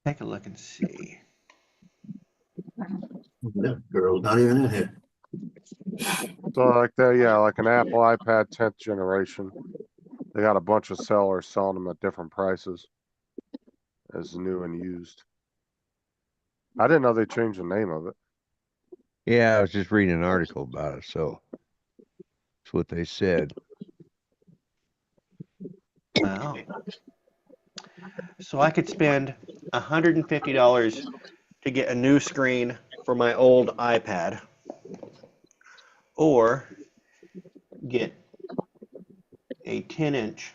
Take a look and see. That girl's not even in here. So like that, yeah, like an Apple iPad 10th generation. They got a bunch of sellers selling them at different prices as new and used. I didn't know they changed the name of it. Yeah, I was just reading an article about it, so that's what they said. Wow. So I could spend $150 to get a new screen for my old iPad, or get a 10-inch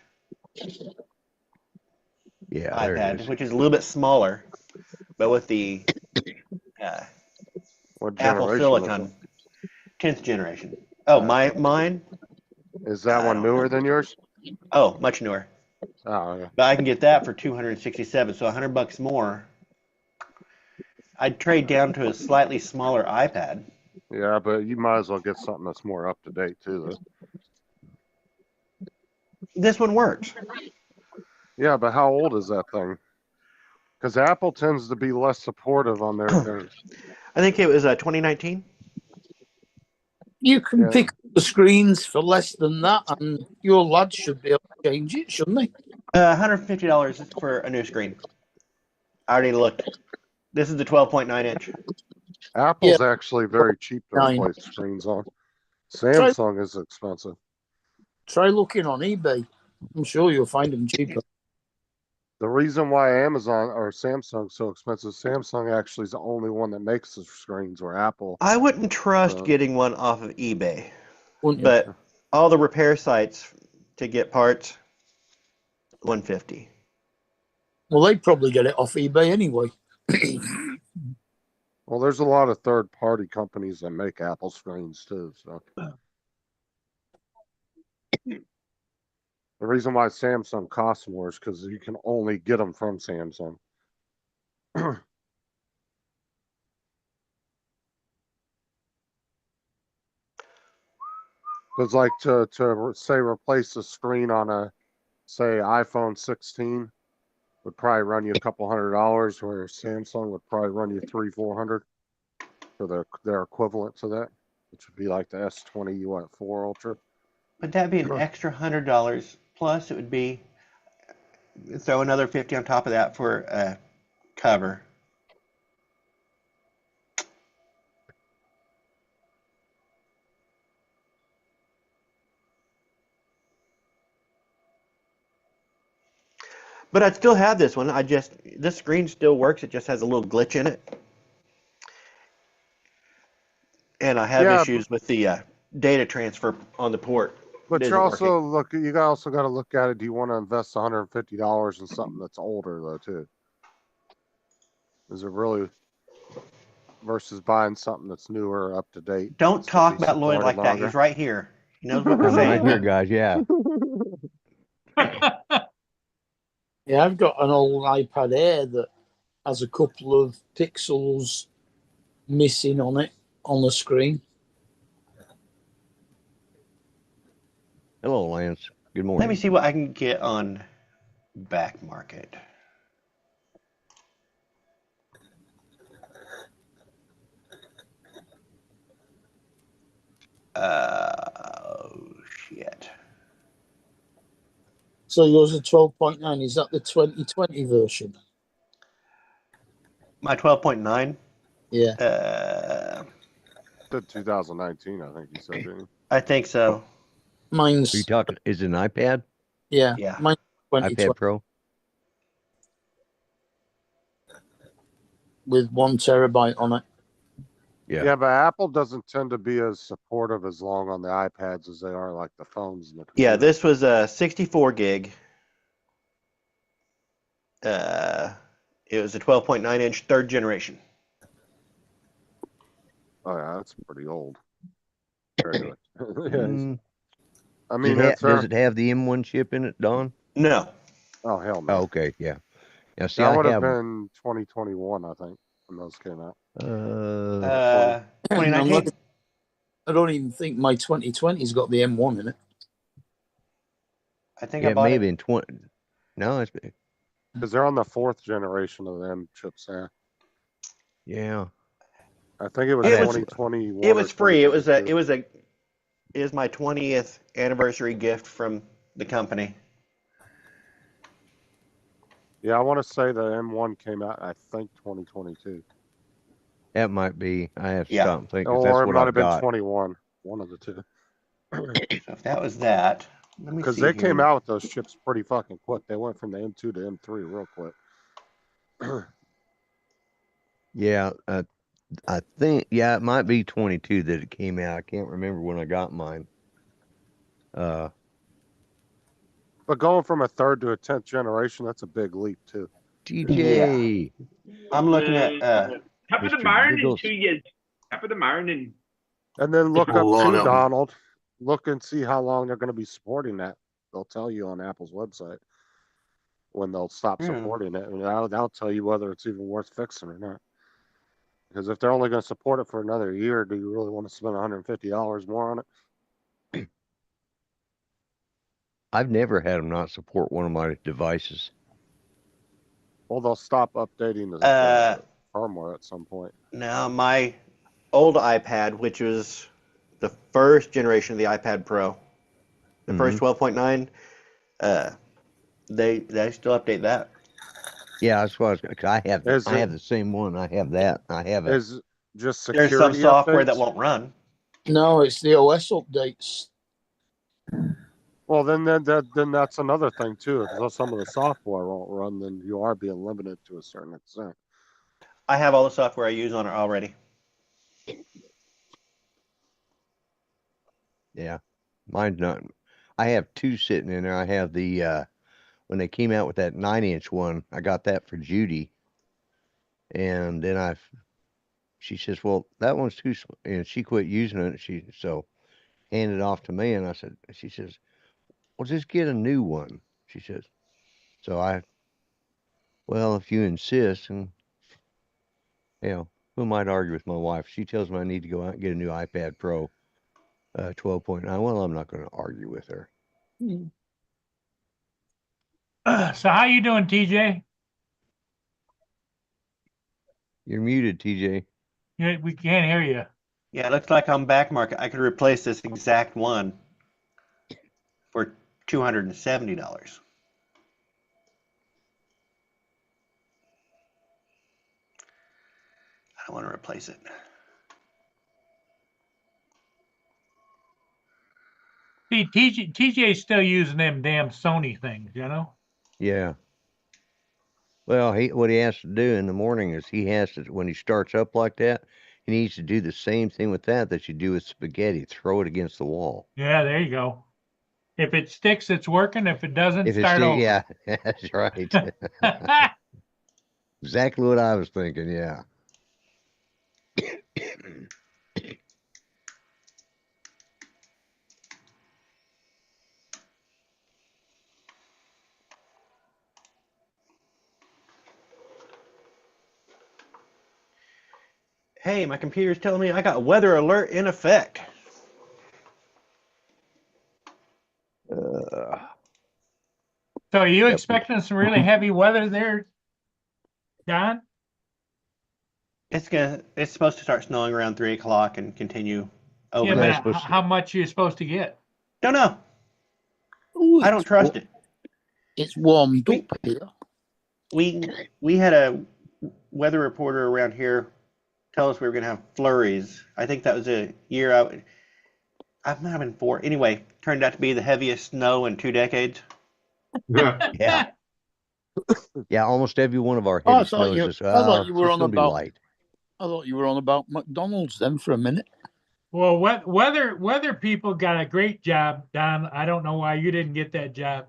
Yeah, there it iPad, is. which is a little bit smaller, but with the uh, What Apple generation is Silicon 10th generation. Oh, mine? it? Is that I one don't newer know. than yours? Oh, much newer. Oh, yeah. But I can get that for 267, so $100 more. I'd trade down to a slightly smaller iPad. Yeah, but you might as well get something that's more up to date too, though. This one works. Yeah, but how old is that thing? Because Apple tends to be less supportive on their things. I think it was 2019. You can Yeah. pick up the screens for less than that, and your lads should be able to change it, shouldn't they? $150 for a new screen. I already looked. This is the 12.9 inch. Apple's actually very cheap to Nine. replace screens on. Samsung is expensive. Try looking on eBay. I'm sure you'll find them cheaper. The reason why Amazon or Samsung's so expensive, Samsung actually is the only one that makes the screens, where Apple. I wouldn't trust Uh, getting one off of eBay, Wouldn't you? but all the repair sites to get parts, $150. Well, they'd probably get it off eBay anyway. Well, there's a lot of third-party companies that make Apple screens too. So the reason why Samsung costs more is because you can only get them from Samsung. Because like to say replace the screen on a say iPhone 16 would probably run you a couple $100, where Samsung would probably run you $300-400 for their equivalent to that, which would be like the S20 4 Ultra. Would that be an extra $100? Plus, it would be throw another 50 on top of that for a cover. But I'd still have this one. This screen still works. It just has a little glitch in it. And I have Yeah, issues with the data transfer on the port. But It you're isn't working. you also got to look at it. Do you want to invest $150 in something that's older though too? Is it really versus buying something that's newer, up to date? Don't that's talk gonna be about Lloyd supported like that. longer? He's right here. He knows what we're I'm right saying. here, guys. Yeah. Yeah, I've got an old iPad Air that has a couple of pixels missing on it on the screen. Hello, Lance. Good morning. Let me see what I can get on Back Market. Oh, shit. So yours is 12.9. Is that the 2020 version? My 12.9? Yeah. Said 2019, I think you said. Didn't you? I think so. Mine's Are you talking? Is it an iPad? yeah. Yeah. Mine's 2020 iPad Pro? with 1 terabyte on it. Yeah. Yeah, but Apple doesn't tend to be as supportive as long on the iPads as they are like the phones and the Yeah, computers. this was a 64 gig. It was a 12.9 inch third generation. Oh yeah, that's pretty old. Very good. Mm, I mean, does it have the M1 chip in it, Don? No. oh hell no. Oh, okay. Yeah. Now, see, that I would have have. been 2021, I think, when those came out. 2019. I don't even think my 2020's got the M1 in it. I think I Yeah, bought maybe it. in 20. No, it's Because they're on the 4th generation of them chips. Yeah. yeah. I think it was It was- 2021. It was or free. It was 2022. it was my 20th anniversary gift from the company. Yeah, I want to say the M1 came out, I think 2022. That might be. I have to Yeah. stop and think 'cause Or that's it what might I've have been got. 21. One of the two. So if that was that, let me Because see they here. came out with those chips pretty fucking quick. They went from the M2 to M3 real quick. Yeah, I think it might be 22 that it came out. I can't remember when I got mine. But going from a 3rd to a 10th generation, that's a big leap too. TJ. I'm looking at Top of the Mr. morning Giggles. to you. Top of the morning. And then look Oh, up Lord, too, help me. Donald. Look and see how long they're going to be supporting that. They'll tell you on Apple's website when they'll stop Yeah. supporting it. And that'll tell you whether it's even worth fixing or not. Because if they're only going to support it for another year, do you really want to spend $150 more on it? I've never had them not support one of my devices. Well, they'll stop updating the firmware at some point. now my old iPad, which was the first generation of the iPad Pro, the first 12.9, they still update that. Yeah, that's what I was. 'Cause I have Is I it- have the same one. I have that. I have it. Is just security There's some software that updates? won't run. No, it's the OS updates. Well, then that's another thing too. If some of the software won't run, then you are being limited to a certain extent. I have all the software I use on it already. Yeah, mine's not. I have two sitting in there. I have the when they came out with that 9-inch one, I got that for Judy, and then she says, "Well, that one's too," and she quit using it. She handed it off to me, and she says, "Well, just get a new one." She says, so well, if you insist, and who might argue with my wife? She tells me I need to go out and get a new iPad Pro 12.9. Well, I'm not going to argue with her. So how you doing, TJ? You're muted, TJ. We can't hear you. Yeah, it looks like on back market I could replace this exact one for $270. I don't want to replace it. See, TJ's still using them damn Sony things, you know? Yeah. Well, what he has to do in the morning is when he starts up like that, he needs to do the same thing with that you do with spaghetti. Throw it against the wall. Yeah, there you go. If it sticks, it's working. If it doesn't, If it's start over. yeah, that's right. Exactly what I was thinking. Yeah. Hey, my computer's telling me I got weather alert in effect. So are you expecting some really heavy weather there, Don? It's supposed to start snowing around 3 o'clock and continue Yeah, overnight. but how much are you supposed to get? Don't know. Ooh, I don't trust it. It's warmed up here. We had a weather reporter around here tell us we were going to have flurries. I think that was a year out. I'm not having 4. Anyway, turned out to be the heaviest snow in 2 decades. Yeah. Yeah, almost every one of our Oh, I heavy thought snows you- is I thought you were it's on gonna be about- light. I thought you were on about McDonald's then for a minute. Well, weather people got a great job, Don. I don't know why you didn't get that job,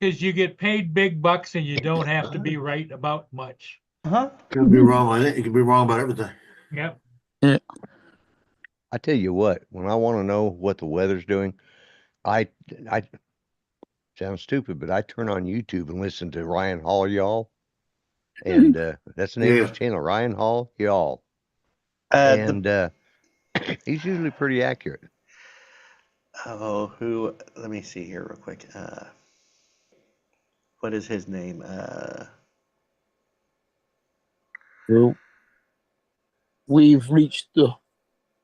because you get paid big bucks and you don't have to be right about much. Uh-huh. Could be wrong on it. You could be wrong about everything. Yep. I tell you what, when I want to know what the weather's doing, I sounds stupid, but I turn on YouTube and listen to Ryan Hall, y'all. And that's the name of Yeah. his channel, Ryan Hall, y'all. The- And he's usually pretty accurate. let me see here real quick. what is his name? So we've reached the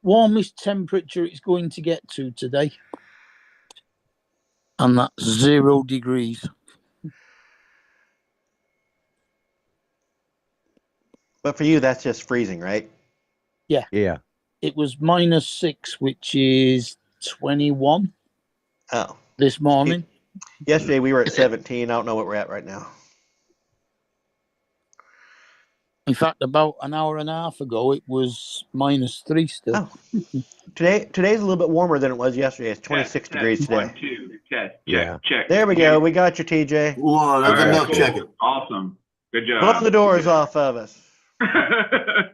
warmest temperature it's going to get to today. And that's 0 degrees. But for you, that's just freezing, right? Yeah. Yeah. It was -6, which is 21 Oh. this morning. Yesterday we were at 17. I don't know what we're at right now. In fact, about an hour and a half ago, it was -3 still. Oh. Today's a little bit warmer than it was yesterday. It's 26 Test, degrees today. 1, 2, test, check, Yeah. check. There we go. We got you, TJ. Whoa, that's All right, enough cool. checking. Awesome. Good job. Blow the doors off of us. I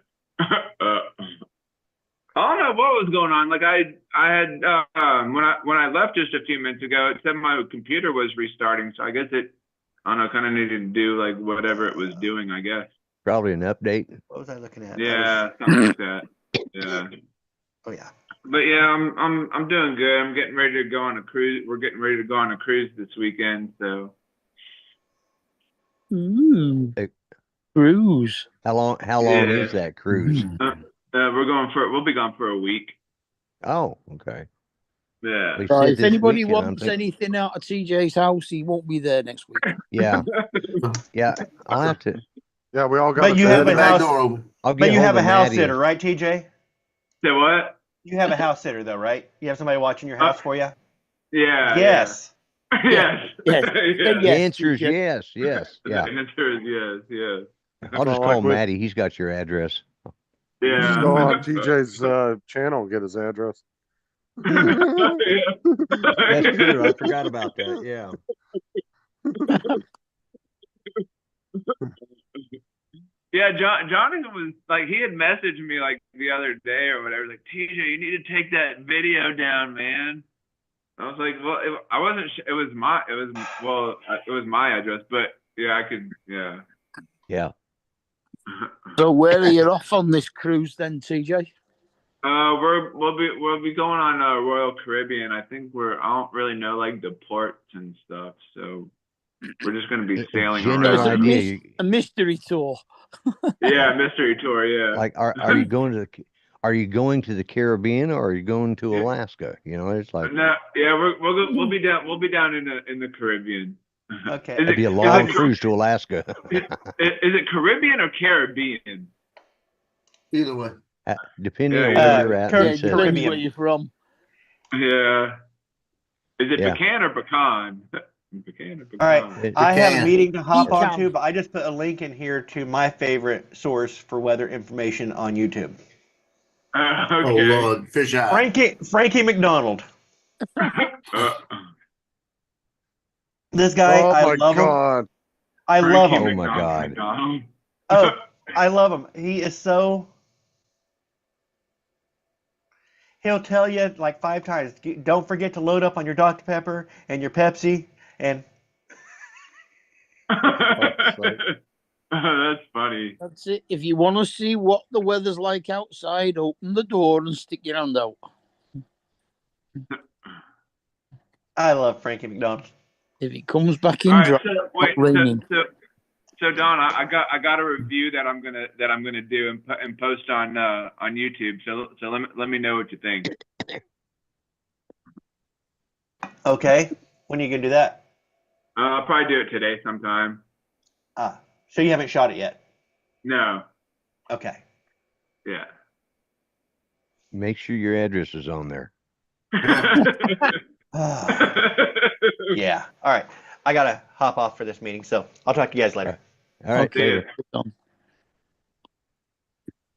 don't know what was going on. Like I had when I left just a few minutes ago, it said my computer was restarting. So I guess I don't know, kind of needed to do like whatever it was doing. I guess. Probably an update. What was I looking at? Yeah, something like that. Yeah. Oh yeah. But yeah, I'm doing good. I'm getting ready to go on a cruise. We're getting ready to go on a cruise this weekend. So. Ooh. Hey. Cruise. How long Yeah. is that cruise? We'll be gone for a week. Oh, okay. Yeah. We So said if this anybody weekend, I'm wants thinking- anything out of TJ's house, he won't be there next week. Yeah. Yeah. I'll have to. Yeah, we all got. But you Leave have the a back house. door open. I'll But get you hold have a of house Maddie. sitter, right, TJ? Say what? You have a house sitter though, right? You have somebody watching your house for you? Yeah. Yes. Yeah. Yes. Yes. Yeah. The Yes, answer is TJ. yes. Yes. Yeah. The answer is yes. Yes. I'll just Well, call like we- Maddie. He's got your address. Yeah. Go on TJ's channel and get his address. That's true. I forgot about that. Yeah. Yeah, Jonathan was like, he had messaged me like the other day or whatever, like, TJ, you need to take that video down, man. I was like, well, I wasn't. It was my address, but yeah, I could. Yeah. Yeah. So where are you off on this cruise then, TJ? We'll be going on Royal Caribbean. I think I don't really know like the ports and stuff, so we're just gonna be sailing General around. idea. A mystery tour. Yeah, mystery tour. Yeah. Like, are you going to the Caribbean or are you going to Alaska? You know, it's like No, yeah, we'll be down. We'll be down in the Caribbean. Okay. Is it'd be a is long it- cruise to Alaska. Is it Caribbean or Caribbean? Either way. Depending Yeah, on yeah. where you're at. Yeah, and it it says- depends Caribbean. where you're from. Yeah. Is it Yeah. pecan or pecan? Pecan or pecan? All right. I have a Pecan. meeting to hop Pecan. onto, but I just put a link in here to my favorite source for weather information on YouTube. Okay. Oh Lord, fish eye. Frankie McDonald. Uh, This guy, Oh I my love him. God. I love Frankie Oh him. my God. McDonald. Oh, I love him. He is so. He'll tell you like 5 times. Don't forget to load up on your Dr. Pepper and your Pepsi. And That's funny. That's it. If you want to see what the weather's like outside, open the door and stick your hand out. I love Frankie McDonald. If it comes back in All right, dry, so, wait, raining. so Don, I got a review that I'm gonna do and post on YouTube. So let me know what you think. Okay. When are you going to do that? I'll probably do it today sometime. So you haven't shot it yet? No. Okay. Yeah. Make sure your address is on there. Yeah. All right. I got to hop off for this meeting, so I'll talk to you guys later. All right. See ya. later.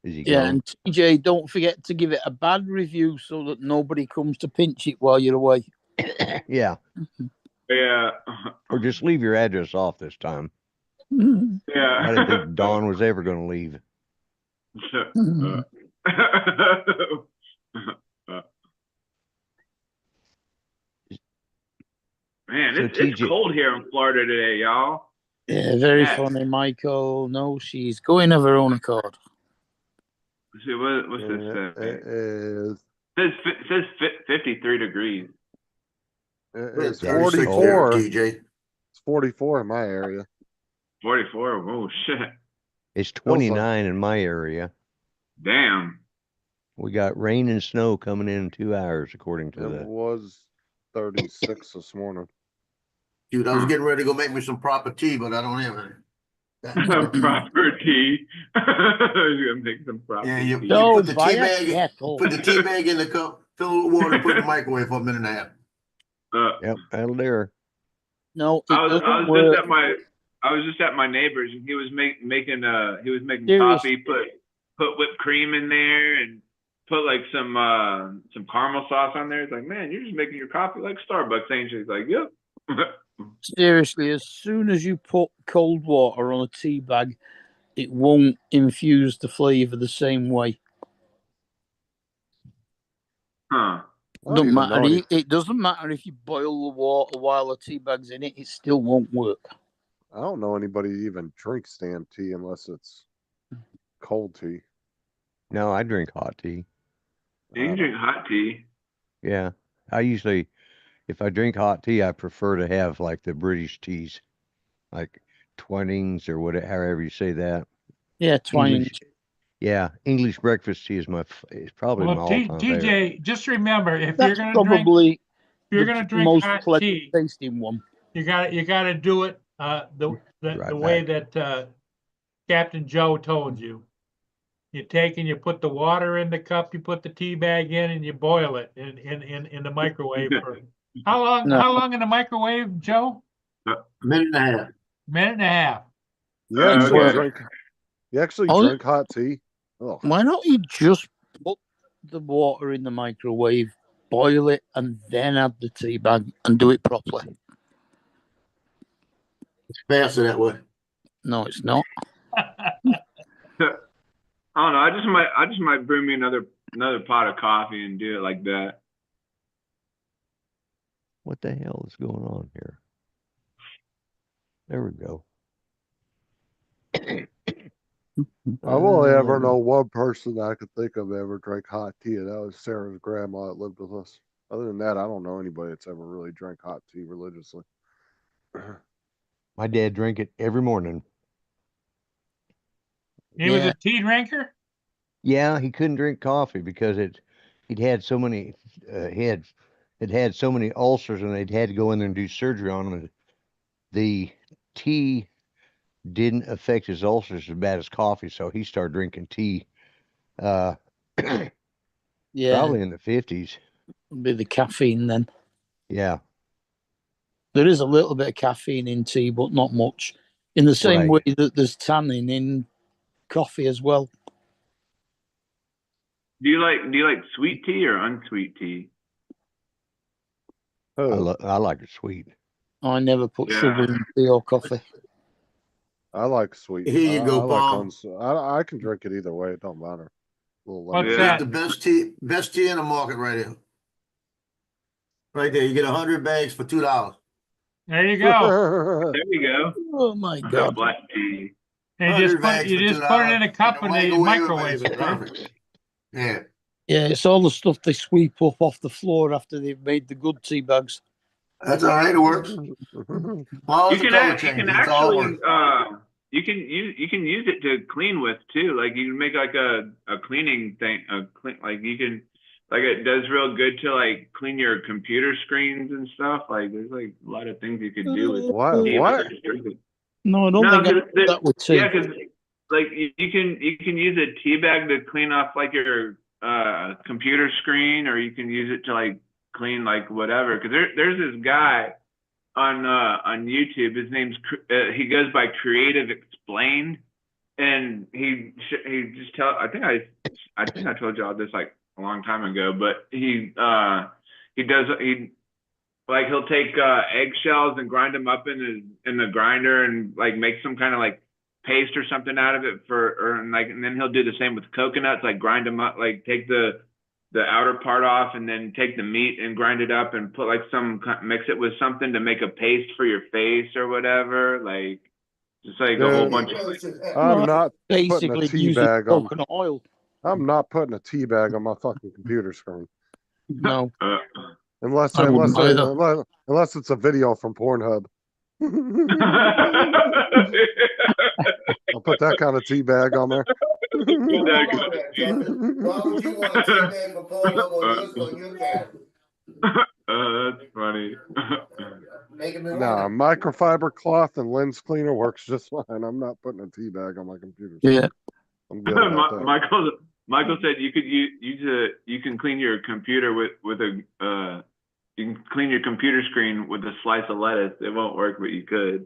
Is he Yeah, gone? and TJ, don't forget to give it a bad review so that nobody comes to pinch it while you're away. Yeah. Yeah. Or just leave your address off this time. Yeah. I didn't think Dawn was ever going to leave. Man, So it's TJ cold here in Florida today, y'all. Yeah, very Yes. funny, Michael. No, she's going of her own accord. Let's see, what's this say? It is. It says 53 degrees. It's It's 36 there, 44. TJ. It's 44 in my area. 44. Oh shit. It's Feels like- 29 in my area. Damn. We got rain and snow coming in 2 hours, according to It the. was 36 this morning. Dude, I was getting ready to go make me some proper tea, but I don't have any. Proper tea. He's gonna make some proper Yeah, you tea. No, put the buy tea a bag, kettle. put the tea bag in the cup, fill it with water, put it in the microwave for a minute and a half. Yep, that'll do her. No, it I doesn't was work. just at my neighbor's and he was making Seriously. coffee, put whipped cream in there and put like some caramel sauce on there. It's like, man, you're just making your coffee like Starbucks, ain't you? He's like, yep. Seriously, as soon as you put cold water on a tea bag, it won't infuse the flavour the same way. Huh. I don't Don't even matter. know any- It doesn't matter if you boil the water while the tea bag's in it; it still won't work. I don't know anybody who even drinks stand tea unless it's cold tea. No, I drink hot tea. You can drink hot tea. Yeah. I usually, if I drink hot tea, I prefer to have like the British teas, like Twinings or whatever, however you say that. Yeah, Twinings. English, yeah, English breakfast tea is it's probably my Well, all-time favorite. TJ, just remember, if you're That's gonna drink, probably if you're the gonna drink most hot pleasant tea, tasting one. you gotta do it, the Right way that, Captain Joe told you. You take and you put the water in the cup, you put the tea bag in and you boil it in the microwave for, how long in the microwave, Joe? Minute and a half. Minute and a half. You actually Okay. drink. You actually Oh, drink hot tea. Oh, Why don't you just put the water in the microwave, boil it, and then add the tea bag and do it properly? It's faster that way. No, it's not. I don't know. I just might brew me another pot of coffee and do it like that. What the hell is going on here? There we go. I've only ever known one person that I could think of that ever drank hot tea, and that was Sarah's grandma that lived with us. Other than that, I don't know anybody that's ever really drank hot tea religiously. My dad drank it every morning. He was Yeah. a tea drinker? Yeah, he couldn't drink coffee because he'd had so many had so many ulcers and they'd had to go in there and do surgery on him. And the tea didn't affect his ulcers as bad as coffee, so he started drinking tea. Yeah, Probably in the 50s. it'd be the caffeine then. Yeah. There is a little bit of caffeine in tea, but not much. In the same Right. way that there's tannin in coffee as well. Do you like sweet tea or unsweet tea? Oh, I like it sweet. I never put Yeah. sugar in tea or coffee. I like sweet. Here you I go, like Paul. I can drink it either way. It don't matter. A little What's lemon. that? The best tea in the market right here. Right there, you get 100 bags for $2. There you go. There you go. Oh my Got god! black tea. And 100 bags you for just put it in a $2, cup and they microwave it's it, right? perfect. Yeah, Yeah, it's all the stuff they sweep up off the floor after they've made the good tea bags. that's all right. It works. Well, You it's a can color act, you change. can It's all actually works. you can use it to clean with too. Like you can make like a cleaning thing, like you can, like it does real good to like clean your computer screens and stuff. Like there's like a lot of things you could do with What? tea, What? but just drink it. No, I don't No, think I 'cause do that with tea. Yeah, because like you can use a tea bag to clean off like your computer screen, or you can use it to like clean like whatever. Because there's this guy on YouTube. His name's he goes by Creative Explained, and he just tell. I think I told y'all this like a long time ago, but he'll take eggshells and grind them up in the grinder and like make some kind of like paste or something out of it and then he'll do the same with coconuts, like grind them up, like take the outer part off and then take the meat and grind it up and put like mix it with something to make a paste for your face or whatever, like just like a whole bunch of I'm not putting a Basically, tea using bag on. coconut oil. I'm not putting a tea bag on my fucking computer screen No, unless I wouldn't either. unless it's a video from Pornhub. I'll put that kind of tea bag on there. Why would you want a tea bag for Pornhub on your cat? That's funny. Making me Nah, wonder. microfiber cloth and lens cleaner works just fine. I'm not putting a tea bag on my computer. Yeah. I'm good about that. Michael said you could you can clean your computer with a you can clean your computer screen with a slice of lettuce. It won't work, but you could.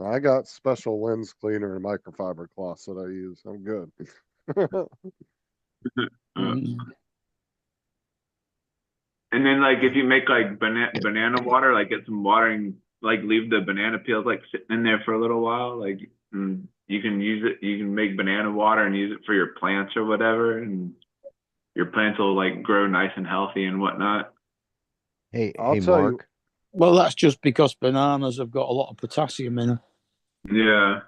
I got special lens cleaner and microfiber cloths that I use. I'm good. And then like if you make like banana water, like get some water and like leave the banana peels like sitting in there for a little while, like you can use it. You can make banana water and use it for your plants or whatever, and your plants will like grow nice and healthy and whatnot. Hey, I'll hey, tell you- Mark. Well, that's just because bananas have got a lot of potassium in them. Yeah.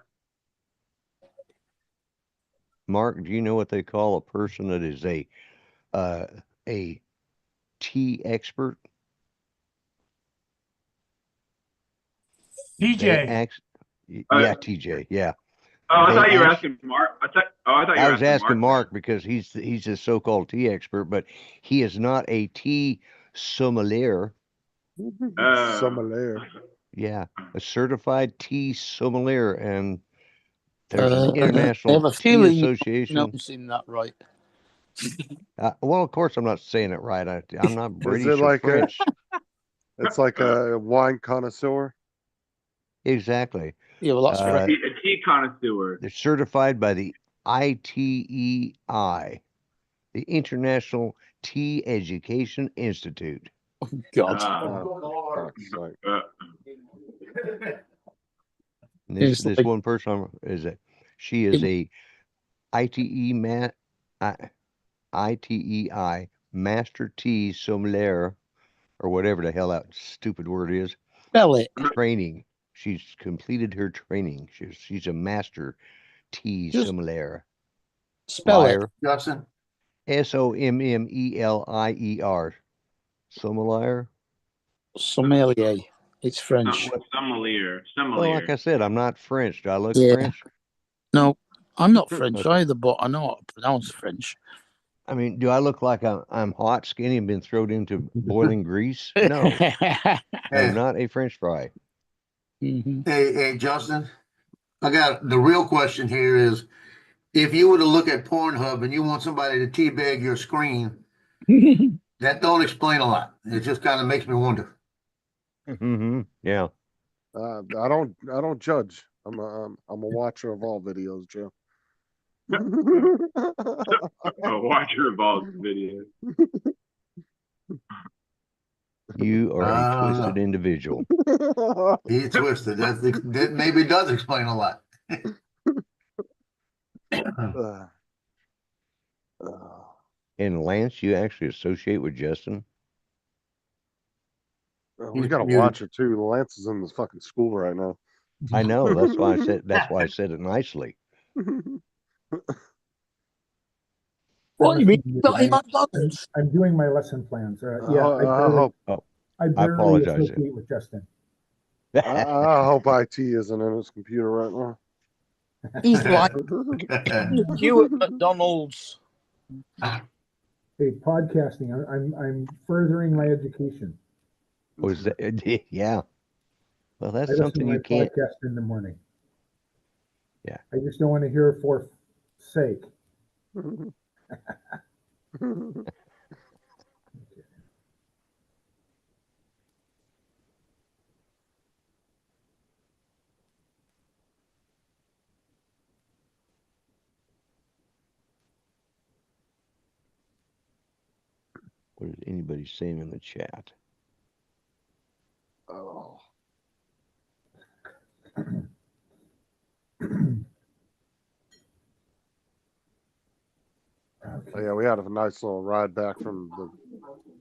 Mark, do you know what they call a person that is a tea expert? They TJ, yeah, TJ. Yeah. Oh, I They thought you were ask- asking Mark. I thought you I were was asking Mark because he's a so-called tea expert, but he is not a tea sommelier. Sommelier. Yeah, a certified tea sommelier, and there's an I international have a tea feeling association. you don't seem that right. Well, of course, I'm not saying it right. I'm not British or like a- French. It's like a wine connoisseur. Exactly. Yeah, well, that's Uh, French. a tea connoisseur. They're certified by the ITEI, the International Tea Education Institute. God. Fuck's sake. And this It's this like- one person she is a ITEI Master Tea Sommelier, or whatever the hell that stupid word is. Spell it. Training. She's completed her training. She's a master tea Just sommelier. Spell it. Liar. Justin, SOMMELIER. Sommelier. Sommelier. It's French. Sommelier. Well, like I said, I'm not French. Do I look Yeah. French? No, I'm not French Okay. either, but I know how to pronounce French. I mean, do I look like I'm hot, skinny, and been thrown into boiling grease? No, hey, I'm not a French fry. Mhm. hey, Justin, I got the real question here is, if you were to look at Pornhub and you want somebody to teabag your screen, that don't explain a lot. It just kind of makes me wonder. Yeah. I don't judge. I'm a watcher of all videos, Joe. A watcher of all videos. You are a Ah. twisted individual. He's twisted. That maybe does explain a lot. And Lance, you actually associate with Justin? We gotta watch it too. Lance is in this fucking school right now. I know. That's why I said it nicely. What do you mean? Not in McDonald's? I'm doing my lesson plans. I barely apologize. associate with Justin. I hope IT isn't in his computer right now. He's like you at McDonald's. Hey, podcasting. I'm furthering my education. Was that? Yeah. Well, that's I listen something to my you can't. podcast in the morning. Yeah. I just don't want to hear it for sake. What is anybody saying in the chat? Oh. Oh, yeah, we had a nice little ride back from the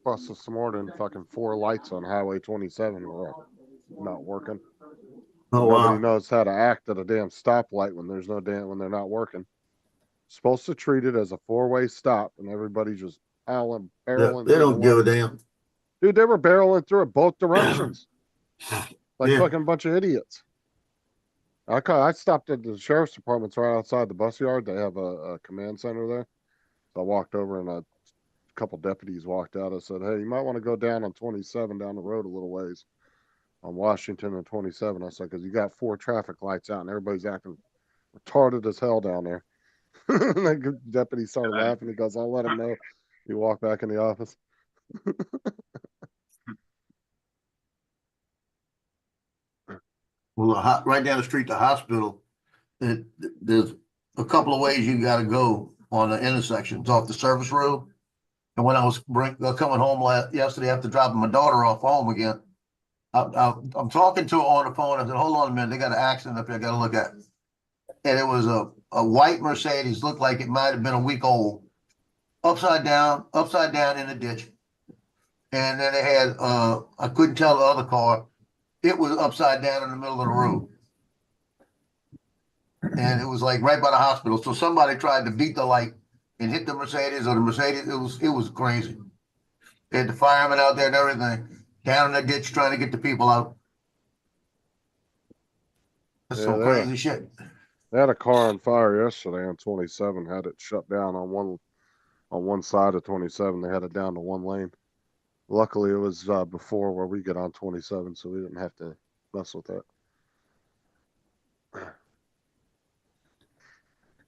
bus this morning. Fucking 4 lights on Highway 27 were not working. Oh, Nobody wow. knows how to act at a damn stoplight when there's no when they're not working. Supposed to treat it as a 4-way stop, and everybody just barreling. They don't give a damn. Dude, they were barreling through it both directions. Like Yeah. fucking bunch of idiots. I stopped at the sheriff's department's right outside the bus yard. They have a command center there. So I walked over and a couple deputies walked out. I said, hey, you might want to go down on 27 down the road a little ways on Washington and 27. I said, because you got 4 traffic lights out and everybody's acting retarded as hell down there. And the deputy started laughing. He goes, I'll let him know. He walked back in the office. Well, right down the street, the hospital, there's a couple of ways you gotta go on the intersections off the service road. And when I was coming home yesterday after dropping my daughter off home again, I'm talking to her on the phone. I said, hold on a minute, they got an accident up there I gotta look at. And it was a white Mercedes, looked like it might have been a week old, upside down in the ditch. And then they had, I couldn't tell the other car, it was upside down in the middle of the road. And it was like right by the hospital. So somebody tried to beat the light and hit the Mercedes, or the Mercedes, it was crazy. They had the firemen out there and everything, down in the ditch trying to get the people out. That's some crazy shit. They had a car on fire yesterday on 27, had it shut down on one side of 27. They had it down to one lane. Luckily, it was before where we get on 27, so we didn't have to mess with that.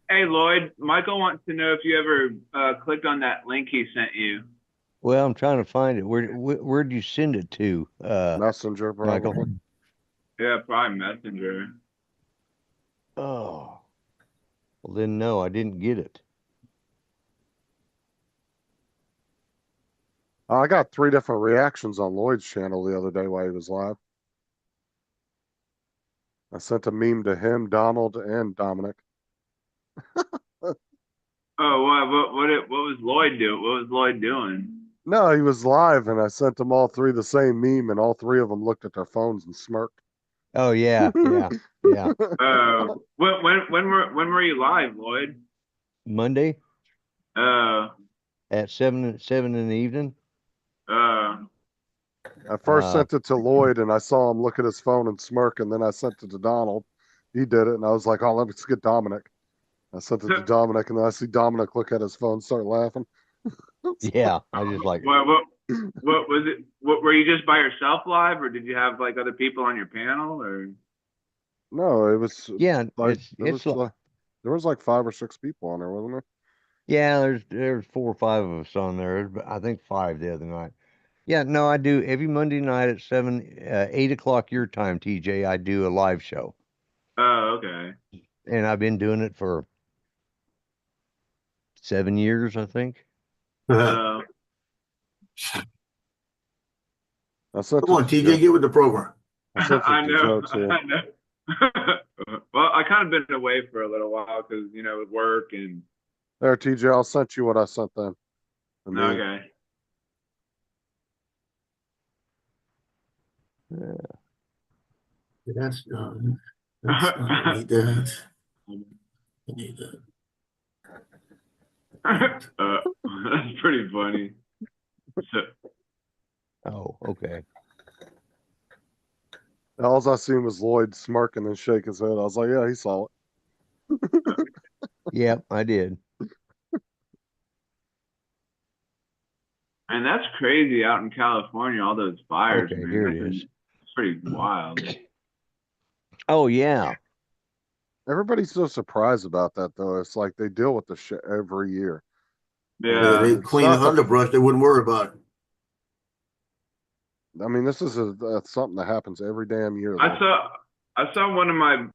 Hey, Lloyd, Michael wants to know if you ever clicked on that link he sent you. Well, I'm trying to find it. Where'd you send it to? Messenger, probably. Michael? Yeah, probably Messenger. Oh. Well, then no, I didn't get it. I got 3 different reactions on Lloyd's channel the other day while he was live. I sent a meme to him, Donald, and Dominic. Oh, what was Lloyd doing? What was Lloyd doing? No, he was live, and I sent them all 3 the same meme, and all 3 of them looked at their phones and smirked. Oh yeah. When were you live, Lloyd? Monday at 7 in the evening. I first sent it to Lloyd, and I saw him look at his phone and smirk, and then I sent it to Donald. He did it, and I was like, oh, let's get Dominic. I sent it to Dominic, and then I see Dominic look at his phone and start laughing. Yeah, I just like. What was it? What were you just by yourself live, or did you have like other people on your panel, or? No, it was. Yeah, like, there was like 5 or 6 people on there, wasn't there? Yeah, there's 4 or 5 of us on there. I think 5 the other night. Yeah, no, I do every Monday night at 8 o'clock your time, TJ. I do a live show. Oh, okay. And I've been doing it for 7 years, I think. Come I sent on, TJ, get with the program. I know. Well, I kind of been away for a little while because with work and. There, TJ, I'll send you what I sent them. Okay. That's done. I need that. I need that. That's pretty funny. Oh, okay. All I seen was Lloyd smirk and then shake his head. I was like, yeah, he saw it. Yep, I did. And that's crazy out in California, all those fires. Okay, man. here it is. It's pretty wild. Oh, yeah. Everybody's so surprised about that, though. It's like they deal with the shit every year. Yeah, they clean the underbrush. They wouldn't worry about it. I mean, this is something that happens every damn year. I saw one of my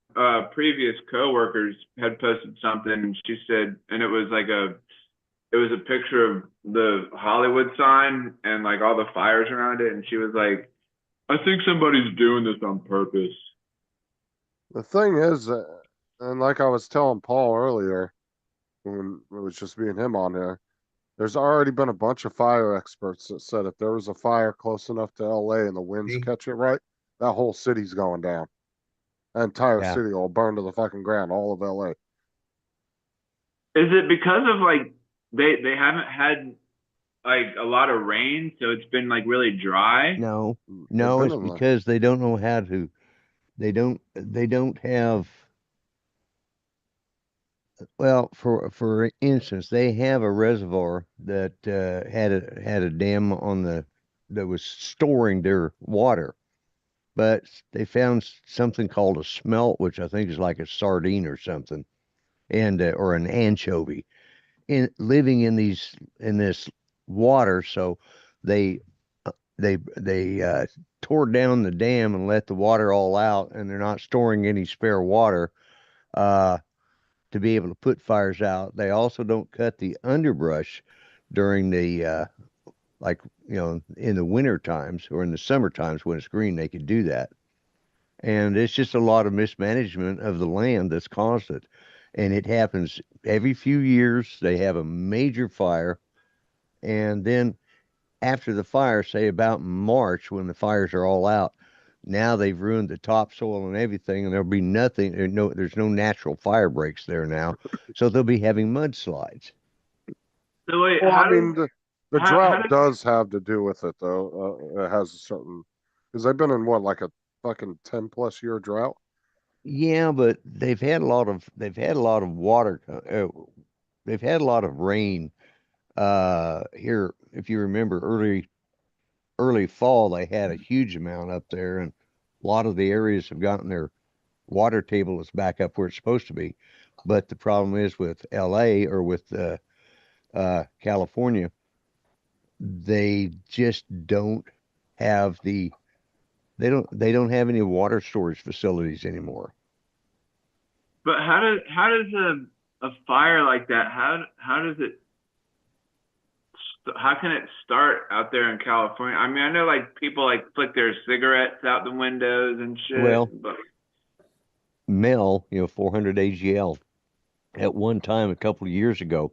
previous coworkers had posted something, and she said, and it was a picture of the Hollywood sign and like all the fires around it, and she was like, "I think somebody's doing this on purpose." The thing is, and like I was telling Paul earlier, when it was just me and him on there, there's already been a bunch of fire experts that said if there was a fire close enough to LA and the winds catch it right, that whole city's going down. That entire city will burn to the fucking ground, all of LA. Is it because of like they haven't had like a lot of rain, so it's been like really dry? No, They've no, been it's in the- because they don't know how to. They don't have. Well, for instance, they have a reservoir that had a dam on that was storing their water, but they found something called a smelt, which I think is like a sardine or something, and or an anchovy, in living in this water. So they they tore down the dam and let the water all out, and they're not storing any spare water. To be able to put fires out. They also don't cut the underbrush during the like in the winter times or in the summer times when it's green. They could do that, and it's just a lot of mismanagement of the land that's caused it. And it happens every few years. They have a major fire, and then after the fire, say about March when the fires are all out, now they've ruined the topsoil and everything, and there'll be nothing. There's no natural fire breaks there now, so they'll be having mudslides. So wait, Well, how I mean, does the how drought does does have to do with it, though. It has a certain, because they've been in what, like a fucking 10+ year drought. Yeah, but they've had a lot of water. They've had a lot of rain here. If you remember, early fall, they had a huge amount up there, and a lot of the areas have gotten their water table is back up where it's supposed to be. But the problem is with LA or with California, they just don't have they don't have any water storage facilities anymore. but how does a fire like that, how does it how can it start out there in California? I mean, I know like people like flick their cigarettes out the windows and shit, Well, but Mel, 400 AGL, at one time a couple of years ago,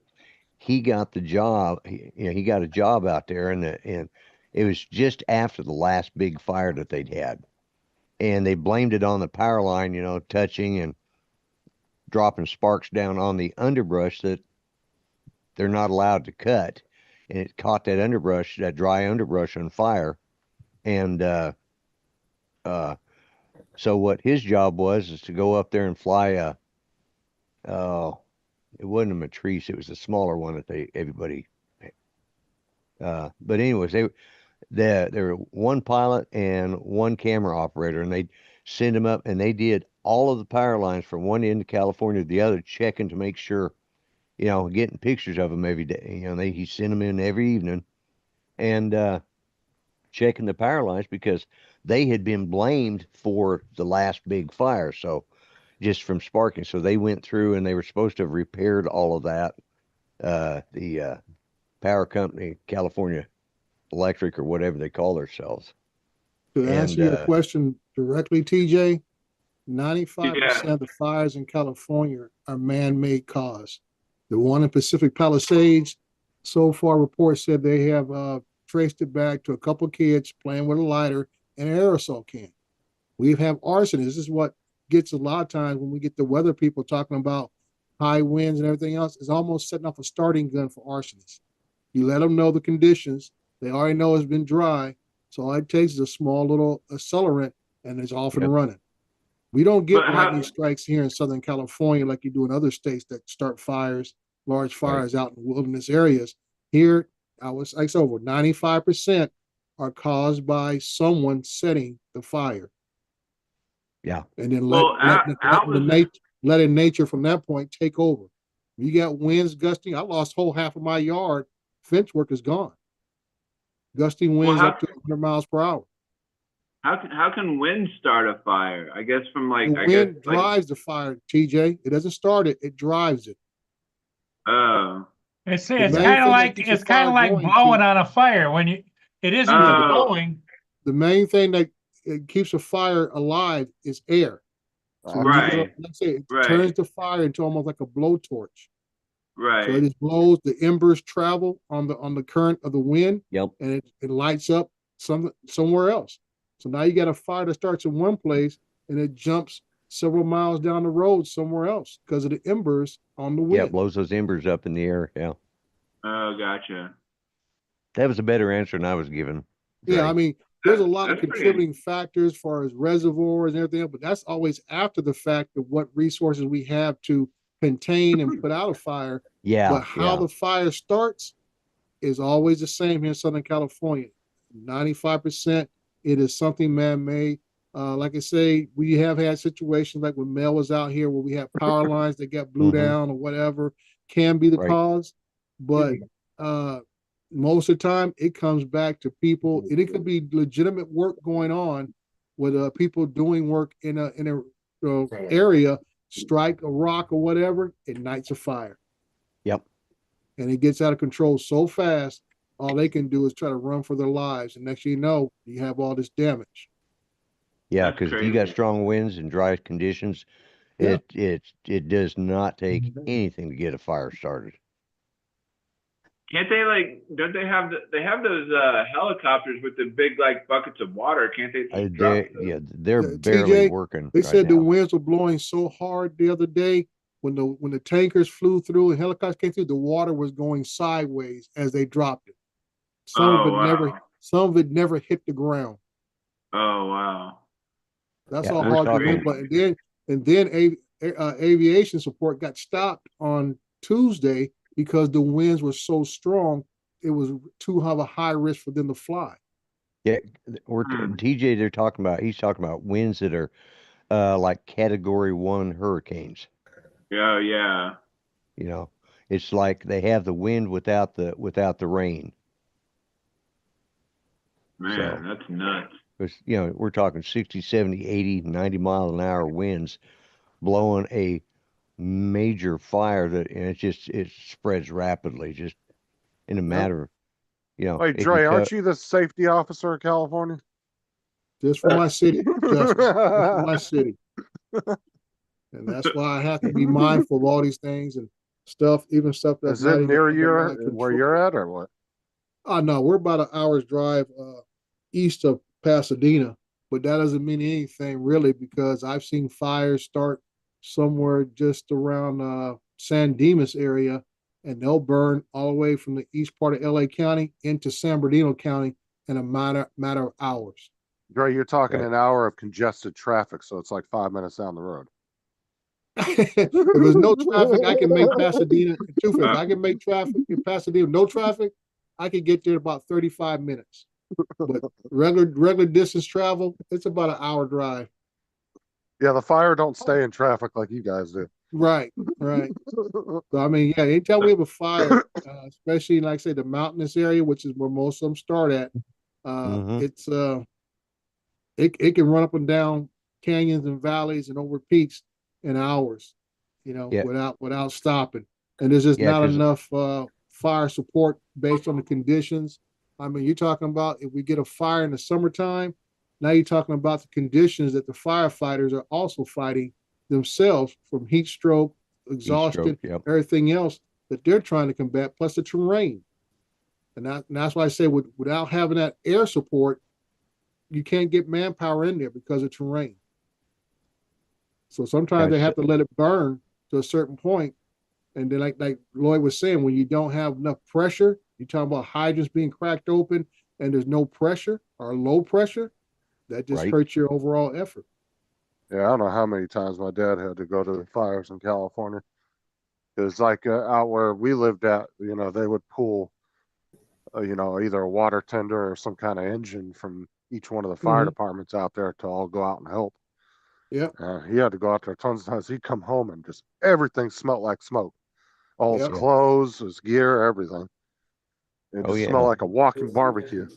he got the job. He got a job out there, and it was just after the last big fire that they'd had, and they blamed it on the power line, touching and dropping sparks down on the underbrush that they're not allowed to cut, and it caught that underbrush, that dry underbrush, on fire, and so what his job was is to go up there and fly it wasn't a Matrice, it was a smaller one that everybody. But anyways, there were one pilot and one camera operator, and they'd send them up, and they did all of the power lines from one end of California to the other, checking to make sure, getting pictures of them every day. He sent them in every evening and checking the power lines because they had been blamed for the last big fire. So just from sparking. So they went through and they were supposed to have repaired all of that. The power company, California Electric or whatever they call themselves. To answer your question directly, TJ, 95% of the fires in California are man-made cause. The one in Pacific Palisades, so far reports said they have traced it back to a couple of kids playing with a lighter and an aerosol can. We have arsonists. This is what gets a lot of times when we get the weather people talking about high winds and everything else. It's almost setting off a starting gun for arsonists. You let them know the conditions. They already know it's been dry. So all it takes is a small little accelerant and it's off and running. We don't get lightning strikes here in Southern California like you do in other states that start fires, large fires out in wilderness areas. Here, like so over 95% are caused by someone setting the fire. Yeah. And then letting nature from that point take over. You got winds gusting. I lost whole half of my yard. Fence work is gone. Gusting winds up to 100 miles per hour. How can wind start a fire? I guess from the wind drives the fire, TJ. It doesn't start it; it drives it. Oh. It's kind of like blowing on a fire when it isn't blowing. The main thing that keeps a fire alive is air. So let's say it turns the fire into almost like a blowtorch. Right. So it just blows. The embers travel on the current of the wind. Yep. And it lights up somewhere else. So now you got a fire that starts in one place and it jumps several miles down the road somewhere else because of the embers on the wind. Yeah, it blows those embers up in the air. Yeah. Oh, gotcha. That was a better answer than I was given. Yeah, I mean, there's a lot of That's pretty- contributing factors as far as reservoirs and everything, but that's always after the fact of what resources we have to contain and put out a fire. Yeah. But how the fire starts is always the same here in Southern California. 95%, it is something man-made. Like I say, we have had situations like when Mel was out here where we had power lines that got blew down or whatever, can be the Right. cause. But most of the time, it comes back to people, and it could be legitimate work going on with people doing work in a area, strike a rock or whatever, ignites a fire. Yep. And it gets out of control so fast, all they can do is try to run for their lives. And next thing you know, you have all this damage. Yeah, That's because if you got crazy. strong winds and dry conditions, Yeah. it does not take anything to get a fire started. Can't they don't they have they have those helicopters with the big like buckets of water? Can't they just drop those? They're Yeah, barely TJ, working They right said the now. winds were blowing so hard the other day when the tankers flew through and helicopters came through, the water was going sideways as they dropped it. Some Oh, of it never hit the ground. Oh wow. That's Yeah, how we're hard the talking- wind. But then aviation support got stopped on Tuesday because the winds were so strong. It was too of a high risk for them to fly. Yeah, Hmm. TJ, he's talking about winds that are like Category 1 hurricanes. Yeah, yeah. You know, it's like they have the wind without the rain. Man, So- that's nuts. Because, we're talking 60, 70, 80, 90 mile an hour winds blowing a major fire and it spreads rapidly, just in a matter of, Wait, it can Dre, cut- aren't you the safety officer of California? Just for my city, just for my city. And that's why I have to be mindful of all these things and stuff, even stuff that's Is not it even near under my where control. you're at or what? Oh no, we're about an hour's drive east of Pasadena, but that doesn't mean anything really because I've seen fires start somewhere just around San Dimas area, and they'll burn all the way from the east part of LA County into San Bernardino County in a matter of hours. Dre, you're talking Right. an hour of congested traffic, so it's like 5 minutes down the road. If there's no traffic, I can make Pasadena if I can make traffic in Pasadena, no traffic, I can get there in about 35 minutes. But regular distance travel, it's about an hour drive. Yeah, the fire don't stay in traffic like you guys do. Right. So I mean, yeah, anytime we have a fire, especially like I say the mountainous area, which is where most of them start at, Mhm. it's it can run up and down canyons and valleys and over peaks in hours, Yeah. without stopping. And there's just Yeah, not 'cause- enough fire support based on the conditions. I mean, you're talking about if we get a fire in the summertime, now you're talking about the conditions that the firefighters are also fighting themselves from heat stroke, exhaustion, yep. everything else that they're trying to combat, plus the terrain. And that's why I say without having that air support, you can't get manpower in there because of terrain. So sometimes they have to let it burn to a certain point. And then like Lloyd was saying, when you don't have enough pressure, you're talking about hydrants being cracked open and there's no pressure or low pressure, that just Right. hurts your overall effort. Yeah, I don't know how many times my dad had to go to the fires in California. It's like out where we lived at, they would pull, either a water tender or some kind of engine from each one of the fire Mhm. departments out there to all go out and help. Yeah. He had to go out there tons of times. He'd come home and just everything smelled like smoke. All his Yep. clothes, his gear, everything. It Oh, just yeah. smelled like a walking barbecue.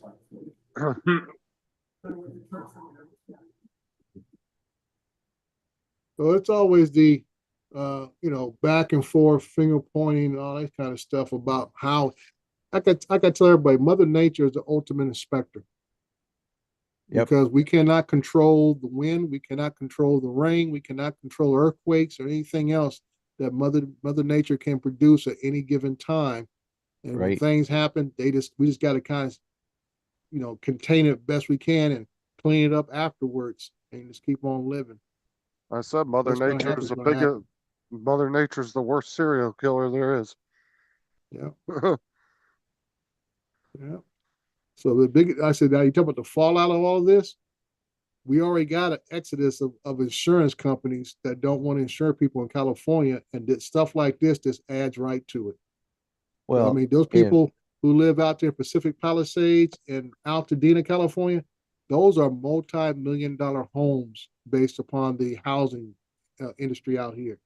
So it's always the back and forth, finger pointing, and all that kind of stuff about how I could tell everybody, Mother Nature is the ultimate inspector. Yep. Because we cannot control the wind, we cannot control the rain, we cannot control earthquakes or anything else that Mother Nature can produce at any given time. And when Right. things happen, we just got to kind of, contain it best we can and clean it up afterwards and just keep on living. I said Mother What's gonna Nature happen is is the gonna happen. Mother Nature's the worst serial killer there is. Yeah. Yeah. So the big, I said, now you talk about the fallout of all of this. We already got an exodus of insurance companies that don't want to insure people in California, and that stuff like this just adds right to it. So, I Well, mean, those and people who live out there in Pacific Palisades and Altadena, California, those are multi-million-dollar homes based upon the housing industry out here.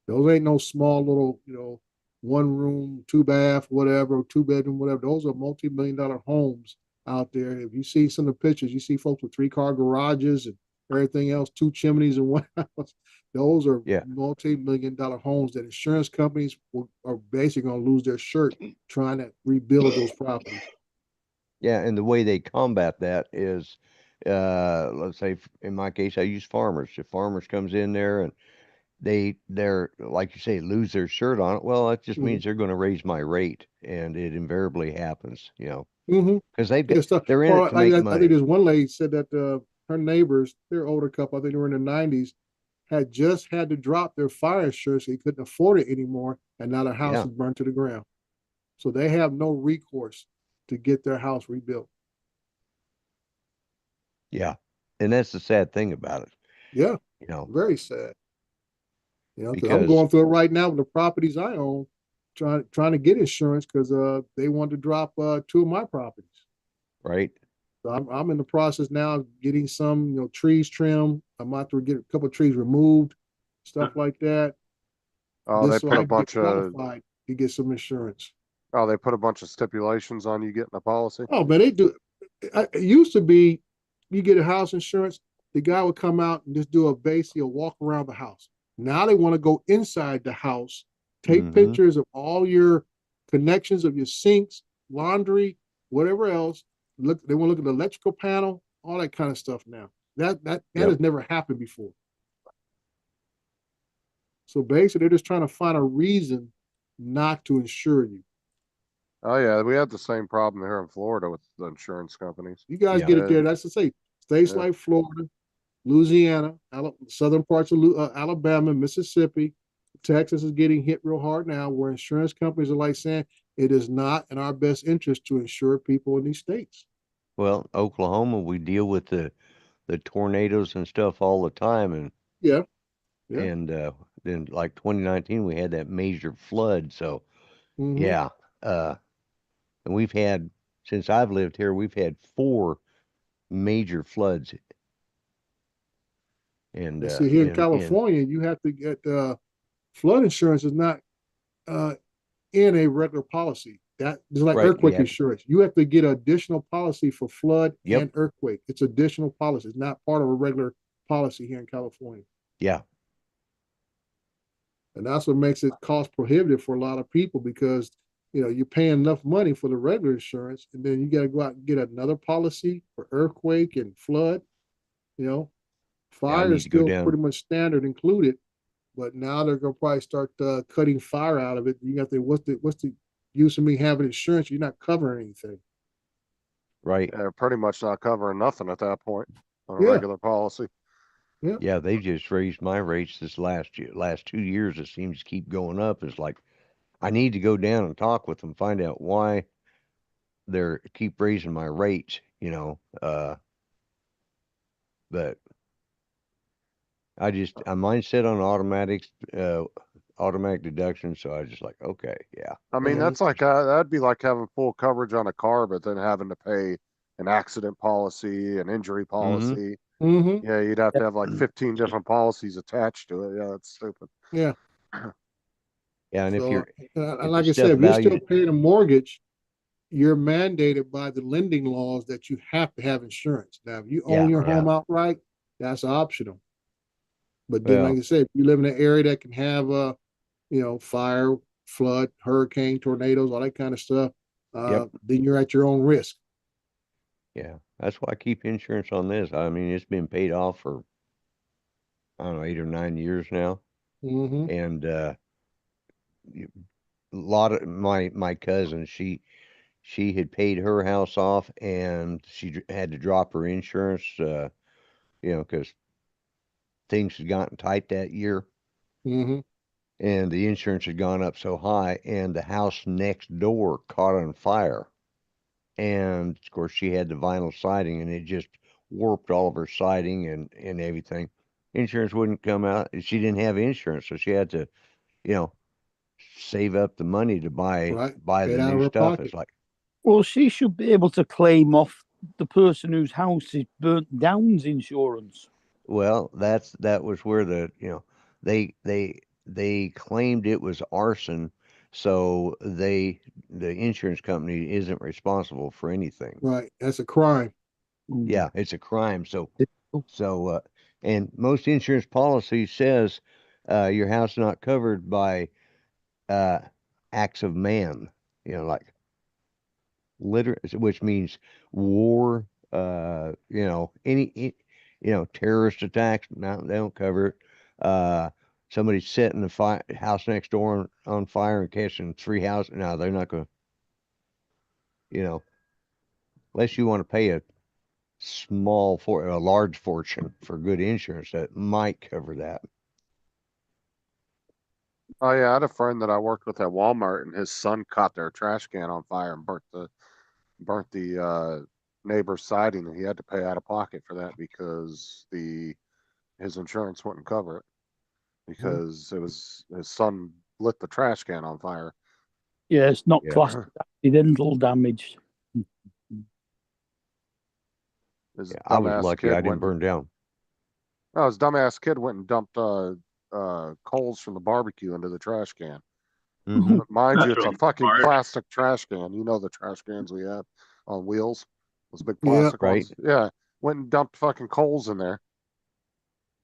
Those ain't no small little, one room, two bath, whatever, two bedroom, whatever. Those are multi-million-dollar homes out there. If you see some of the pictures, you see folks with 3-car garages and everything else, 2 chimneys in one house. Those are yeah, multi-million-dollar homes that insurance companies are basically going to lose their shirt trying to rebuild those properties. yeah, and the way they combat that is, let's say in my case, I use farmers. If farmers comes in there and they're like you say, lose their shirt on it, well, that just Mm-hmm. means they're going to raise my rate, and it invariably happens, Mm-hmm. because Yeah, stuff. they're in Well, it to make I money. think there's one lady said that her neighbors, their older couple, I think they were in their 90s, had just had to drop their fire insurance. They couldn't afford it anymore, and now their house Yeah, is burned to the ground. So they have no recourse to get their house rebuilt. yeah, and that's the sad thing about it, Yeah, you know, very sad. Because I'm because going through it right now with the properties I own, trying to get insurance because they wanted to drop 2 of my properties. right, So I'm in the process now of getting some, trees trimmed. I'm about to get a couple of trees removed, stuff like that, Oh, they just so put I a can get bunch of, qualified to get some insurance. oh, they put a bunch of stipulations on you getting a policy. Oh, man, they do. It used to be you get a house insurance, the guy would come out and just do a walk around the house. Now they want to go inside the house, take mm-hmm, pictures of all your connections of your sinks, laundry, whatever else. Look, they want to look at the electrical panel, all that kind of stuff now. That yep, has never happened before. So basically, they're just trying to find a reason not to insure you. Oh yeah, we had the same problem here in Florida with the insurance companies. You guys yeah, get it there. That's to say, states Yeah. like Florida, Louisiana, southern parts of Alabama, Mississippi, Texas is getting hit real hard now, where insurance companies are like saying it is not in our best interest to insure people in these states. Well, Oklahoma, we deal with the tornadoes and stuff all the time, and Yeah, yeah. and then like 2019 we had that major flood, so Mm-hmm. yeah, and we've had, since I've lived here, we've had 4 major floods, and And see, here in California, you have to get flood insurance is not uh, in a regular policy. That is like right, earthquake yeah, insurance. You have to get an additional policy for flood yep, and earthquake. It's additional policy. It's not part of a regular policy here in California. yeah, And that's what makes it cost prohibitive for a lot of people because you're paying enough money for the regular insurance, and then you got to go out and get another policy for earthquake and flood. You know, yeah. I fire need is to go still down. pretty much standard included, but now they're gonna probably start cutting fire out of it. You got to think, what's the use of me having insurance? You're not covering anything. Right. They're pretty much not covering nothing at that point on a Yeah, regular policy. yeah. Yeah, they just raised my rates this last 2 years. It seems to keep going up. It's like I need to go down and talk with them, find out why they're keep raising my rates. But mine's set on automatic deduction, so I just like, okay, yeah, I mean, Mhm. that's like that'd be like having full coverage on a car, but then having to pay an accident policy, an injury mm-hmm, policy. Mm-hmm. Yeah, you'd have to have like 15 different policies attached to it. Yeah, that's stupid. Yeah. yeah. And So, if the like I stuff said, if you're valued, still paying a mortgage, you're mandated by the lending laws that you have to have insurance. Now, if you own yeah, your yeah, home outright, that's optional. But then, like well, I said, if you live in an area that can have fire, flood, hurricane, tornadoes, all that kind of stuff, yep, then you're at your own risk. yeah. That's why I keep insurance on this. I mean, it's been paid off for, I don't know, 8 or 9 years now, Mm-hmm. and a lot of my cousin, she had paid her house off, and she had to drop her insurance, because things had gotten tight that year, Mm-hmm. and the insurance had gone up so high, and the house next door caught on fire, and of course she had the vinyl siding, and it just warped all of her siding and everything. Insurance wouldn't come out. She didn't have insurance, so she had to, you know, save up the money to buy Right. buy Paid the out of new her stuff. pocket. It's like, Well, she should be able to claim off the person whose house is burnt down's insurance. well, that was where the, you know, they claimed it was arson, so the insurance company isn't responsible for anything. Right. That's a crime. Yeah, it's a crime. So and most insurance policy says your house is not covered by acts of man, you know, like which means war, you know, you know, terrorist attacks. No, they don't cover it. Somebody setting the house next door on fire and catching 3 houses. No, they're not going to, you know, unless you want to pay a large fortune for good insurance that might cover that. Oh yeah, I had a friend that I worked with at Walmart, and his son caught their trash can on fire and burnt the neighbor's siding, and he had to pay out of pocket for that because his insurance wouldn't cover it because it was his son lit the trash can on fire. Yeah, it's not Yeah. classed as accidental damage. His Yeah, I was dumbass lucky kid I didn't went. burn down. Oh, his dumbass kid went and dumped coals from the barbecue into the trash can. Mhm. But mind you, That's it's a really fucking smart. plastic trash can. You know the trash cans we have on wheels, those big Yeah. plastic Right. ones. Yeah, went and dumped fucking coals in there,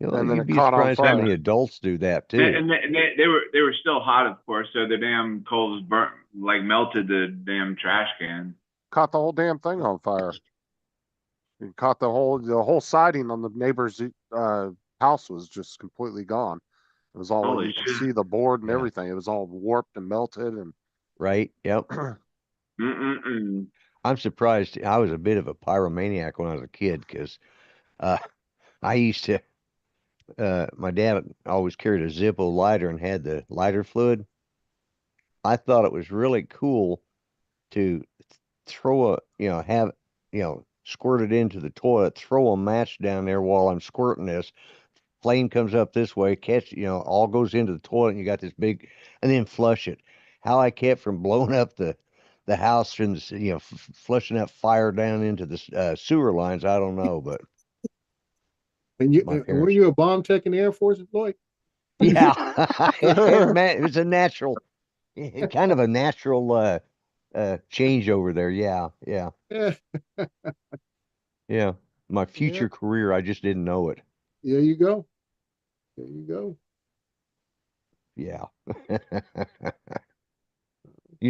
You know, and then you'd it be caught on surprised how many fire. adults do that too. And they were still hot, of course. So the damn coals burnt, like melted the damn trash can. Caught the whole damn thing on fire. It caught the whole siding on the neighbor's house was just completely gone. It was all Holy you could shit. see the board and Yeah. everything. It was all warped and melted and Right? Yep. Mm-mm-mm. I'm surprised. I was a bit of a pyromaniac when I was a kid because I used to. My dad always carried a Zippo lighter and had the lighter fluid. I thought it was really cool to throw squirt it into the toilet, throw a match down there while I'm squirting this. Flame comes up this way, all goes into the toilet, and you got this big, and then flush it. How I kept from blowing up the house and flushing that fire down into the sewer lines, I don't know, but And my were parents. you a bomb tech in the Air Force, Floyd? Yeah, it was a natural, kind of a natural change over there. Yeah. Yeah. Yeah. My future career, I just didn't know it. There you go. There you go. Yeah.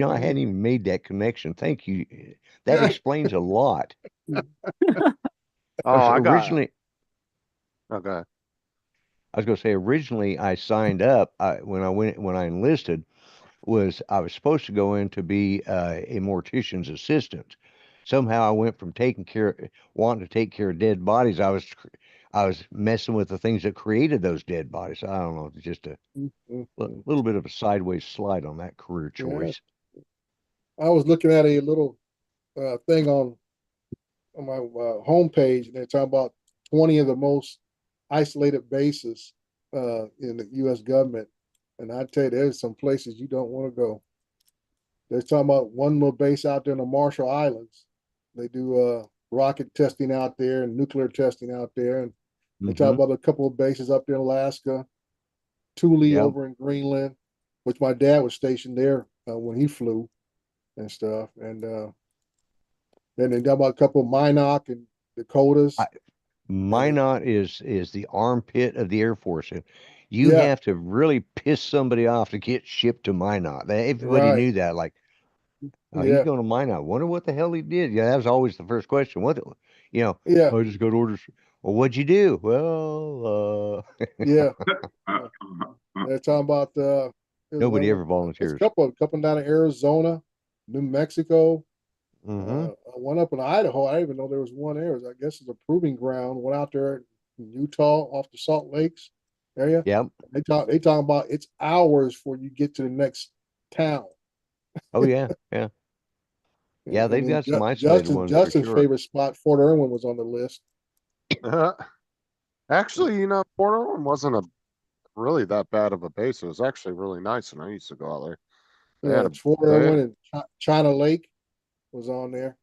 I hadn't even made that connection. Thank you. That explains a lot. oh, I got. Originally, Okay. I was going to say, originally I signed up when I enlisted, I was supposed to go in to be a mortician's assistant. Somehow I went from wanting to take care of dead bodies. I was messing with the things that created those dead bodies. I don't know, just a little bit of a sideways slide on that career choice. I was looking at a little thing on my homepage, and they're talking about 20 of the most isolated bases in the U.S. government. And I tell you, there's some places you don't want to go. They're talking about one little base out there in the Marshall Islands. They do rocket testing out there and nuclear testing out there. And they talk about a couple of bases up there in Alaska, Thule over in Greenland, which my dad was stationed there when he flew and stuff. And then they talk about a couple of Minot and Dakotas. Minot is the armpit of the Air Force. You have to really piss somebody off to get shipped to Minot. Everybody knew that. Like, oh, he's going to Minot. Wonder what the hell he did. Yeah, that was always the first question. I just got orders. Well, what'd you do? Well, They're talking about nobody ever volunteers. A couple down in Arizona, New Mexico. One up in Idaho. I didn't even know there was one there. I guess it's a proving ground. One out there in Utah off the Salt Lakes area. Yep. They talk about it's hours before you get to the next town. Oh yeah, yeah. Yeah, they've And then got some isolated ones for Justin's sure. favorite spot, Fort Irwin, was on the list. Actually, Port Irwin wasn't really that bad of a base. It was actually really nice, and I used to go out there. They had Yeah, a Fort they Irwin and China Lake was on there.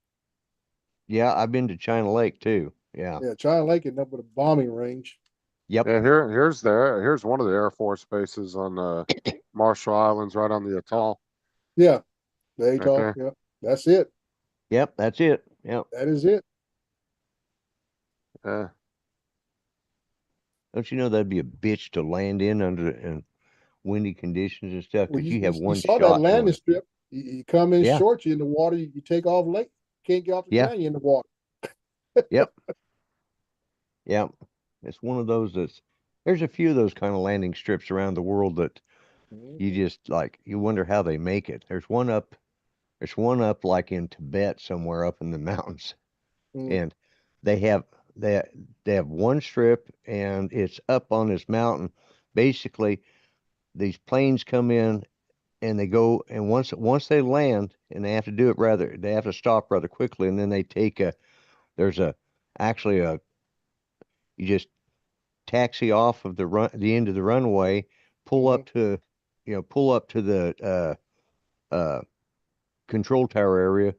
Yeah, I've been to China Lake too. Yeah. Yeah, China Lake is nothing but a bombing range. Yep. Yeah, here's one of the Air Force bases on Marshall Islands, right on the atoll. Yeah, the Right atoll. there. Yeah, that's it. Yep. That's it. Yep. That is it. Yeah. Don't you know that'd be a bitch to land in under windy conditions and stuff? Well, Because you, you you, have you one saw that shot landing going. strip. You come in Yeah. short, you're in the water. You take off late. Can't get off the Yeah. ground. You're in the water. Yep. Yep. It's one of those there's a few of those kind of landing strips around the world that you just you wonder how they make it. There's one up like in Tibet somewhere up in the mountains. And they have one strip, and it's up on this mountain. Basically, these planes come in and they go, and once they land, and they have to stop rather quickly, and then they take you just taxi off of the end of the runway, pull up to the control tower area,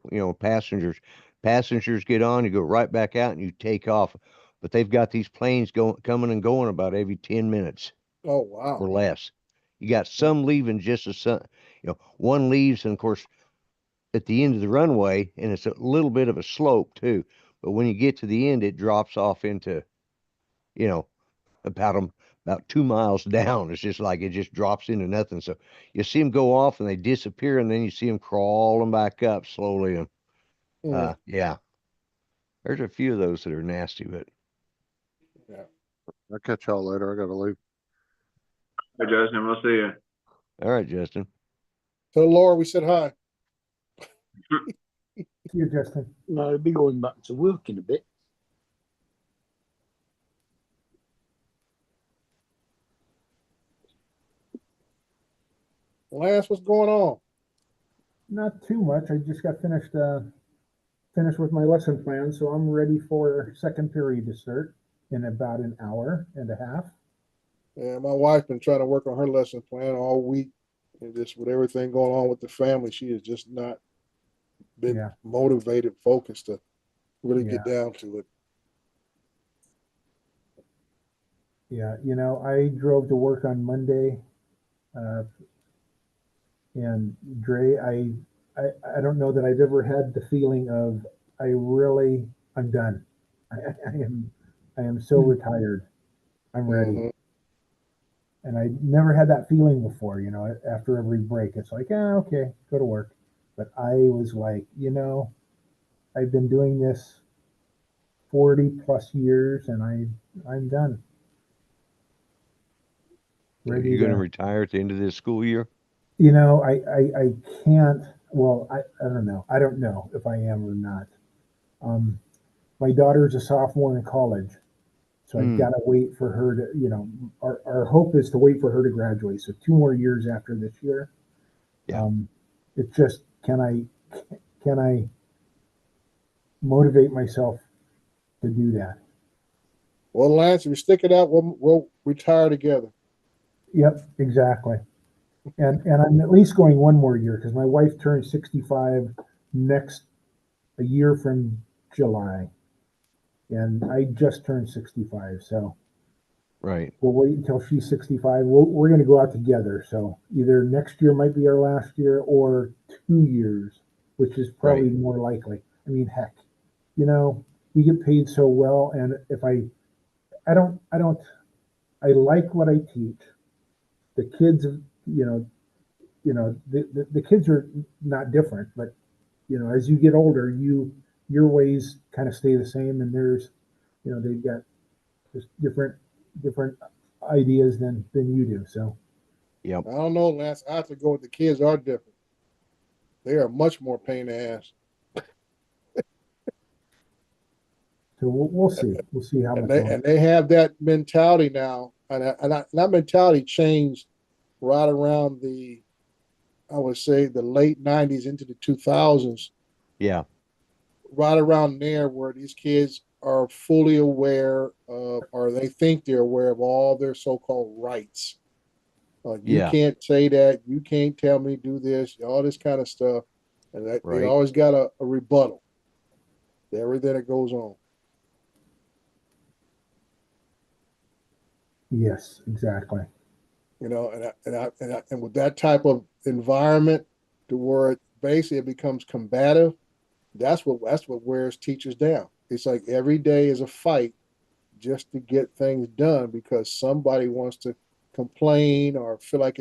passengers get on, you go right back out and you take off. But they've got these planes coming and going about every 10 minutes Oh, wow. or less. You got some leaving just as one leaves, and of course at the end of the runway, and it's a little bit of a slope too. But when you get to the end, it drops off into, about 2 miles down. It's just like it just drops into nothing. So you see them go off and they disappear, and then you see them crawling back up slowly. And yeah, there's a few of those that are nasty, but Yeah. I'll catch y'all later. I gotta leave. Hey, Justin, we'll see you. all right, Justin. Tell Laura we said hi. You, Justin. No, I'll be going back to work in a bit. Lance, what's going on? Not too much. I just got finished with my lesson plan, so I'm ready for second period to start in about an hour and a half. Yeah, my wife been trying to work on her lesson plan all week, and just with everything going on with the family, she has just not been motivated, focused to really get down to it. Yeah, I drove to work on Monday, and Dre, I don't know that I've ever had the feeling of I'm done. I am so retired. I'm ready. And I never had that feeling before, after every break. It's like, okay, go to work. But I was like, I've been doing this 40 plus years, and I'm done. Are you going to retire at the end of this school year? I can't. Well, I don't know. I don't know if I am or not. My daughter's a sophomore in college, so I've got to wait for her to, our hope is to wait for her to graduate. So 2 more years after this year. Yeah. It's just, can I motivate myself to do that? Well, Lance, if we stick it out, we'll retire together. Yep, exactly. And I'm at least going 1 more year because my wife turns 65 a year from July, and I just turned 65. So right, we'll wait until she's 65. We're going to go out together. So either next year might be our last year, or 2 years, which is probably more likely. I mean, heck, we get paid so well, and if I like what I teach. The kids, the kids are not different, but as you get older, your ways kind of stay the same, and there's, they've got just different ideas than you do. So, yep. I don't know, Lance. I have to go with the kids are different. They are much more pain in the ass. So we'll see. We'll see how much. And they have that mentality now. And that mentality changed right around I would say the late 90s into the 2000s, Yeah. right around there where these kids are fully aware of, or they think they're aware of all their so-called rights. You Yeah. can't say that. You can't tell me do this. All this kind of stuff, and that, they Right. always got a rebuttal to everything that goes on. Yes, exactly. You know, and with that type of environment, to where it basically it becomes combative, that's what wears teachers down. It's like every day is a fight just to get things done because somebody wants to complain or feel like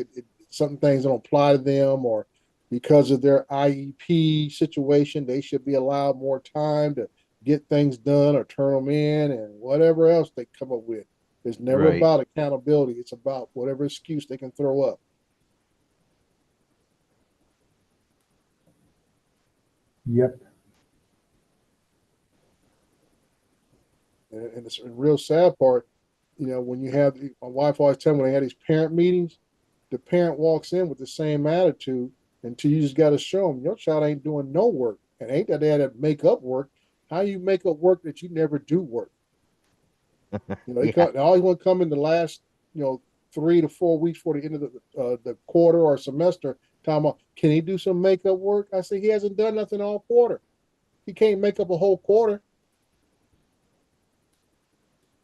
some things don't apply to them, or because of their IEP situation, they should be allowed more time to get things done or turn them in and whatever else they come up with. It's never Right. about accountability. It's about whatever excuse they can throw up. Yep. And it's a real sad part, you know, when you have, my wife always tell me when they had these parent meetings, the parent walks in with the same attitude until you just got to show them your child ain't doing no work. And ain't that they had to make up work. How you make up work that you never do work? You know, they always want to come in the last, 3 to 4 weeks before the end of the quarter or semester. Talking about, can he do some makeup work? I say he hasn't done nothing all quarter. He can't make up a whole quarter.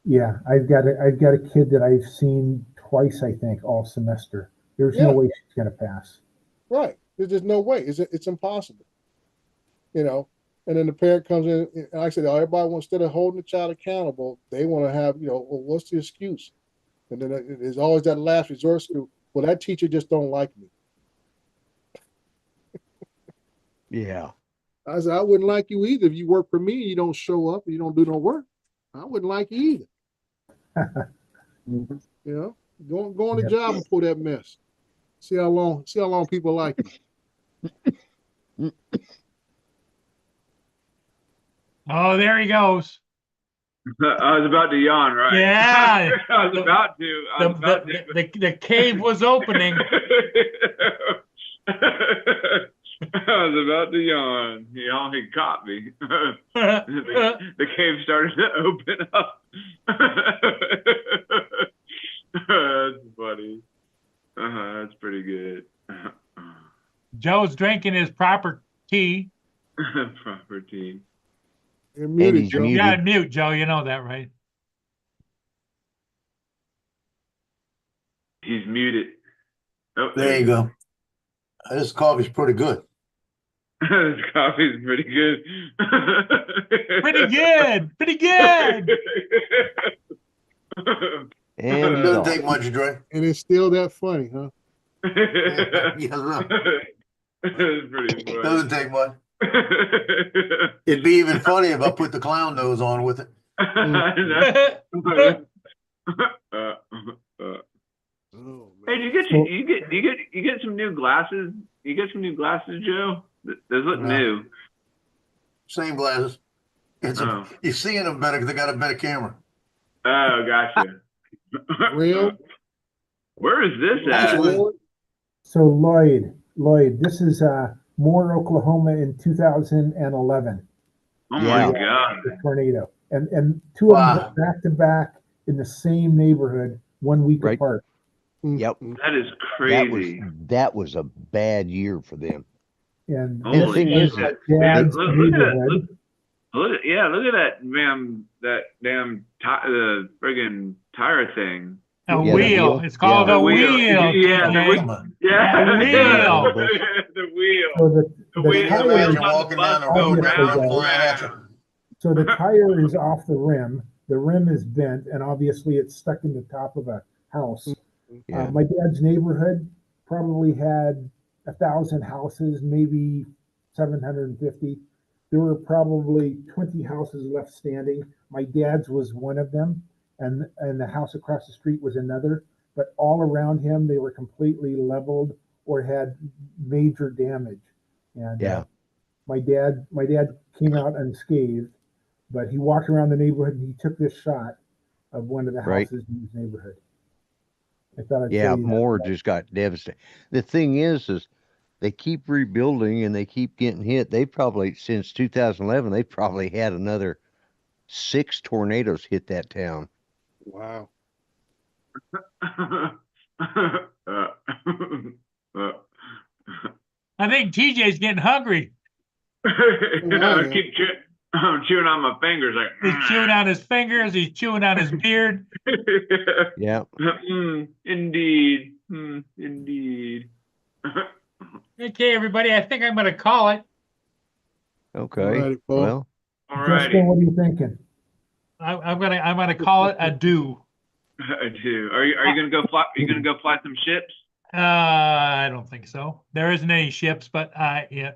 Yeah, I've got a kid that I've seen twice, I think, all semester. There's no way she's gonna pass. Right. There's just no way. It's impossible. You know, and then the parent comes in, and like I said, everybody wants, instead of holding the child accountable, they want to have, well, what's the excuse? And then there's always that last resort school. Well, that teacher just don't like me. Yeah. I said, I wouldn't like you either if you work for me and you don't show up and you don't do no work. I wouldn't like you either. You know, go on the job and pull that mess. See how long people like you. Oh, there he goes. I was about to yawn, right? Yeah. I was about to. The cave was opening. I was about to yawn. He caught me. The cave started to open up. That's funny. That's pretty good. Joe's drinking his proper tea. Proper tea. You're muted, Joe. You gotta mute, Joe. You know that, right? He's muted. Oh, there you go. This coffee's pretty good. This coffee's pretty good. Pretty good. Pretty good. And it doesn't take much to drink. And it's still that funny, huh? Yes, sir. It's pretty funny. Doesn't take much. It'd be even funny if I put the clown nose on with it. Hey, you get some new glasses? You get some new glasses, Joe? Those look new. Same glasses. You're seeing them better because they got a better camera. Oh, gotcha. Real? Where is this at? So Lloyd, this is Moore, Oklahoma in 2011. Oh my God! The tornado, and two of them back to back in the same neighborhood, 1 week apart. Yep. That is crazy. That was a bad year for them. And the thing is, look at that, man, that damn the friggin' tire thing. A wheel. It's called a wheel. Yeah, the wheel. Yeah, wheel. The wheel. So the wheel. tire, walking down the road around. So the tire is off the rim. The rim is bent, and obviously it's stuck in the top of a house. Yeah. My dad's neighborhood probably had 1,000 houses, maybe 750. There were probably 20 houses left standing. My dad's was one of them, and the house across the street was another. But all around him, they were completely leveled or had major damage. And my dad came out unscathed, but he walked around the neighborhood and he took this shot of one of the houses in his neighborhood. I thought I'd Moore just got devastated. The thing is they keep rebuilding and they keep getting hit. They probably, since 2011, they probably had another 6 tornadoes hit that town. Wow. I think TJ's getting hungry. I keep chewing on my fingers like He's chewing on his fingers. He's chewing on his beard. Yeah. Indeed. Indeed. Okay, everybody. I think I'm going to call it. Okay. Alrighty, Paul. Well, Justin, what are you thinking? I'm gonna call it a do. I do. Are you gonna go fly? Are you gonna go fly some ships? I don't think so. There isn't any ships, but yeah.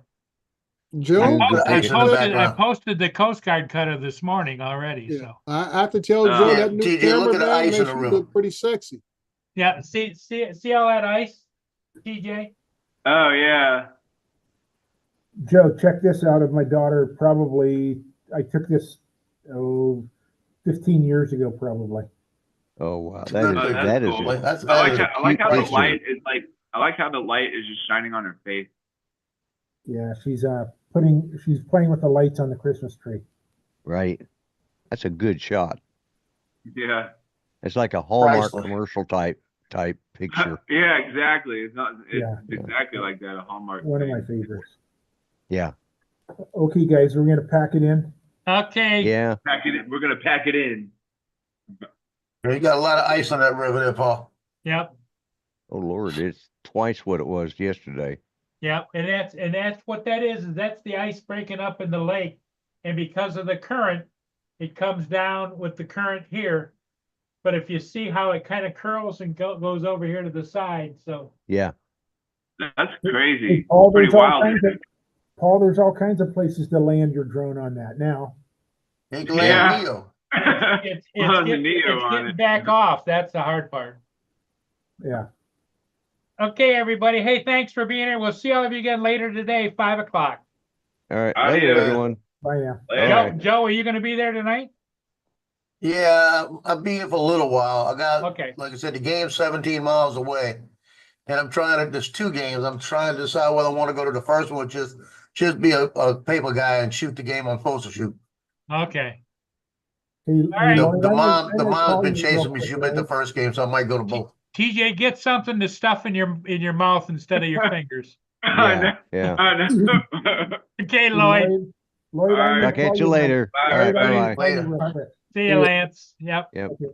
Joe, I posted the Coast Guard cutter this morning already. yeah, So I have to tell Joe Yeah, that new TJ, camera look at the man ice in makes the you river. look pretty sexy. yeah, see all that ice, TJ? Oh yeah. Joe, check this out of my daughter. Probably, I took this, 15 years ago, probably. oh wow, Oh, that is cool. a That's- I like cute how the picture. light is like. I like how the light is just shining on her face. Yeah, she's playing with the lights on the Christmas tree. right. That's a good shot. Yeah. It's like a Hallmark Priceless. commercial type picture. Yeah, exactly. It's not. It's Yeah. exactly like that. A Hallmark. One of thing. my favorites. Yeah. Okay, guys, we're gonna pack it in. Okay. Yeah. Pack it in. We're gonna pack it in. You got a lot of ice on that river there, Paul. Yep. Oh Lord, it's twice what it was yesterday. Yep. And that's what that is that's the ice breaking up in the lake. And because of the current, it comes down with the current here. But if you see how it kind of curls and goes over here to the side, so Yeah. That's crazy. Paul, Pretty there's all wild. kinds of Paul, there's all kinds of places to land your drone on that now. You can land Yeah. Neo. it's Well, the getting, Neo it's on getting it. back off. That's the hard part. Yeah. Okay, everybody. Hey, thanks for being here. We'll see all of you again later today, 5 o'clock. All right. Adios. Later, everyone. Bye now. Later. Joe, right. Joe, are you going to be there tonight? Yeah, I'll be here for a little while. I got, Okay. like I said, the game's 17 miles away. And there's 2 games. I'm trying to decide whether I want to go to the first one, just be a paper guy and shoot the game I'm supposed to shoot. Okay. Hey, right. Lloyd, The I'm mom's gonna call been you chasing real me. quick, She bet the right? first game, so I might go to both. TJ, get something to stuff in your mouth instead of your fingers. I know. Yeah. I know. Okay, Lloyd. Lloyd, I'm gonna I'll catch call you later. Bye. All right. Bye. Bye bye. call you Later. real quick. See you, Lance. Yep. Yep. Okay.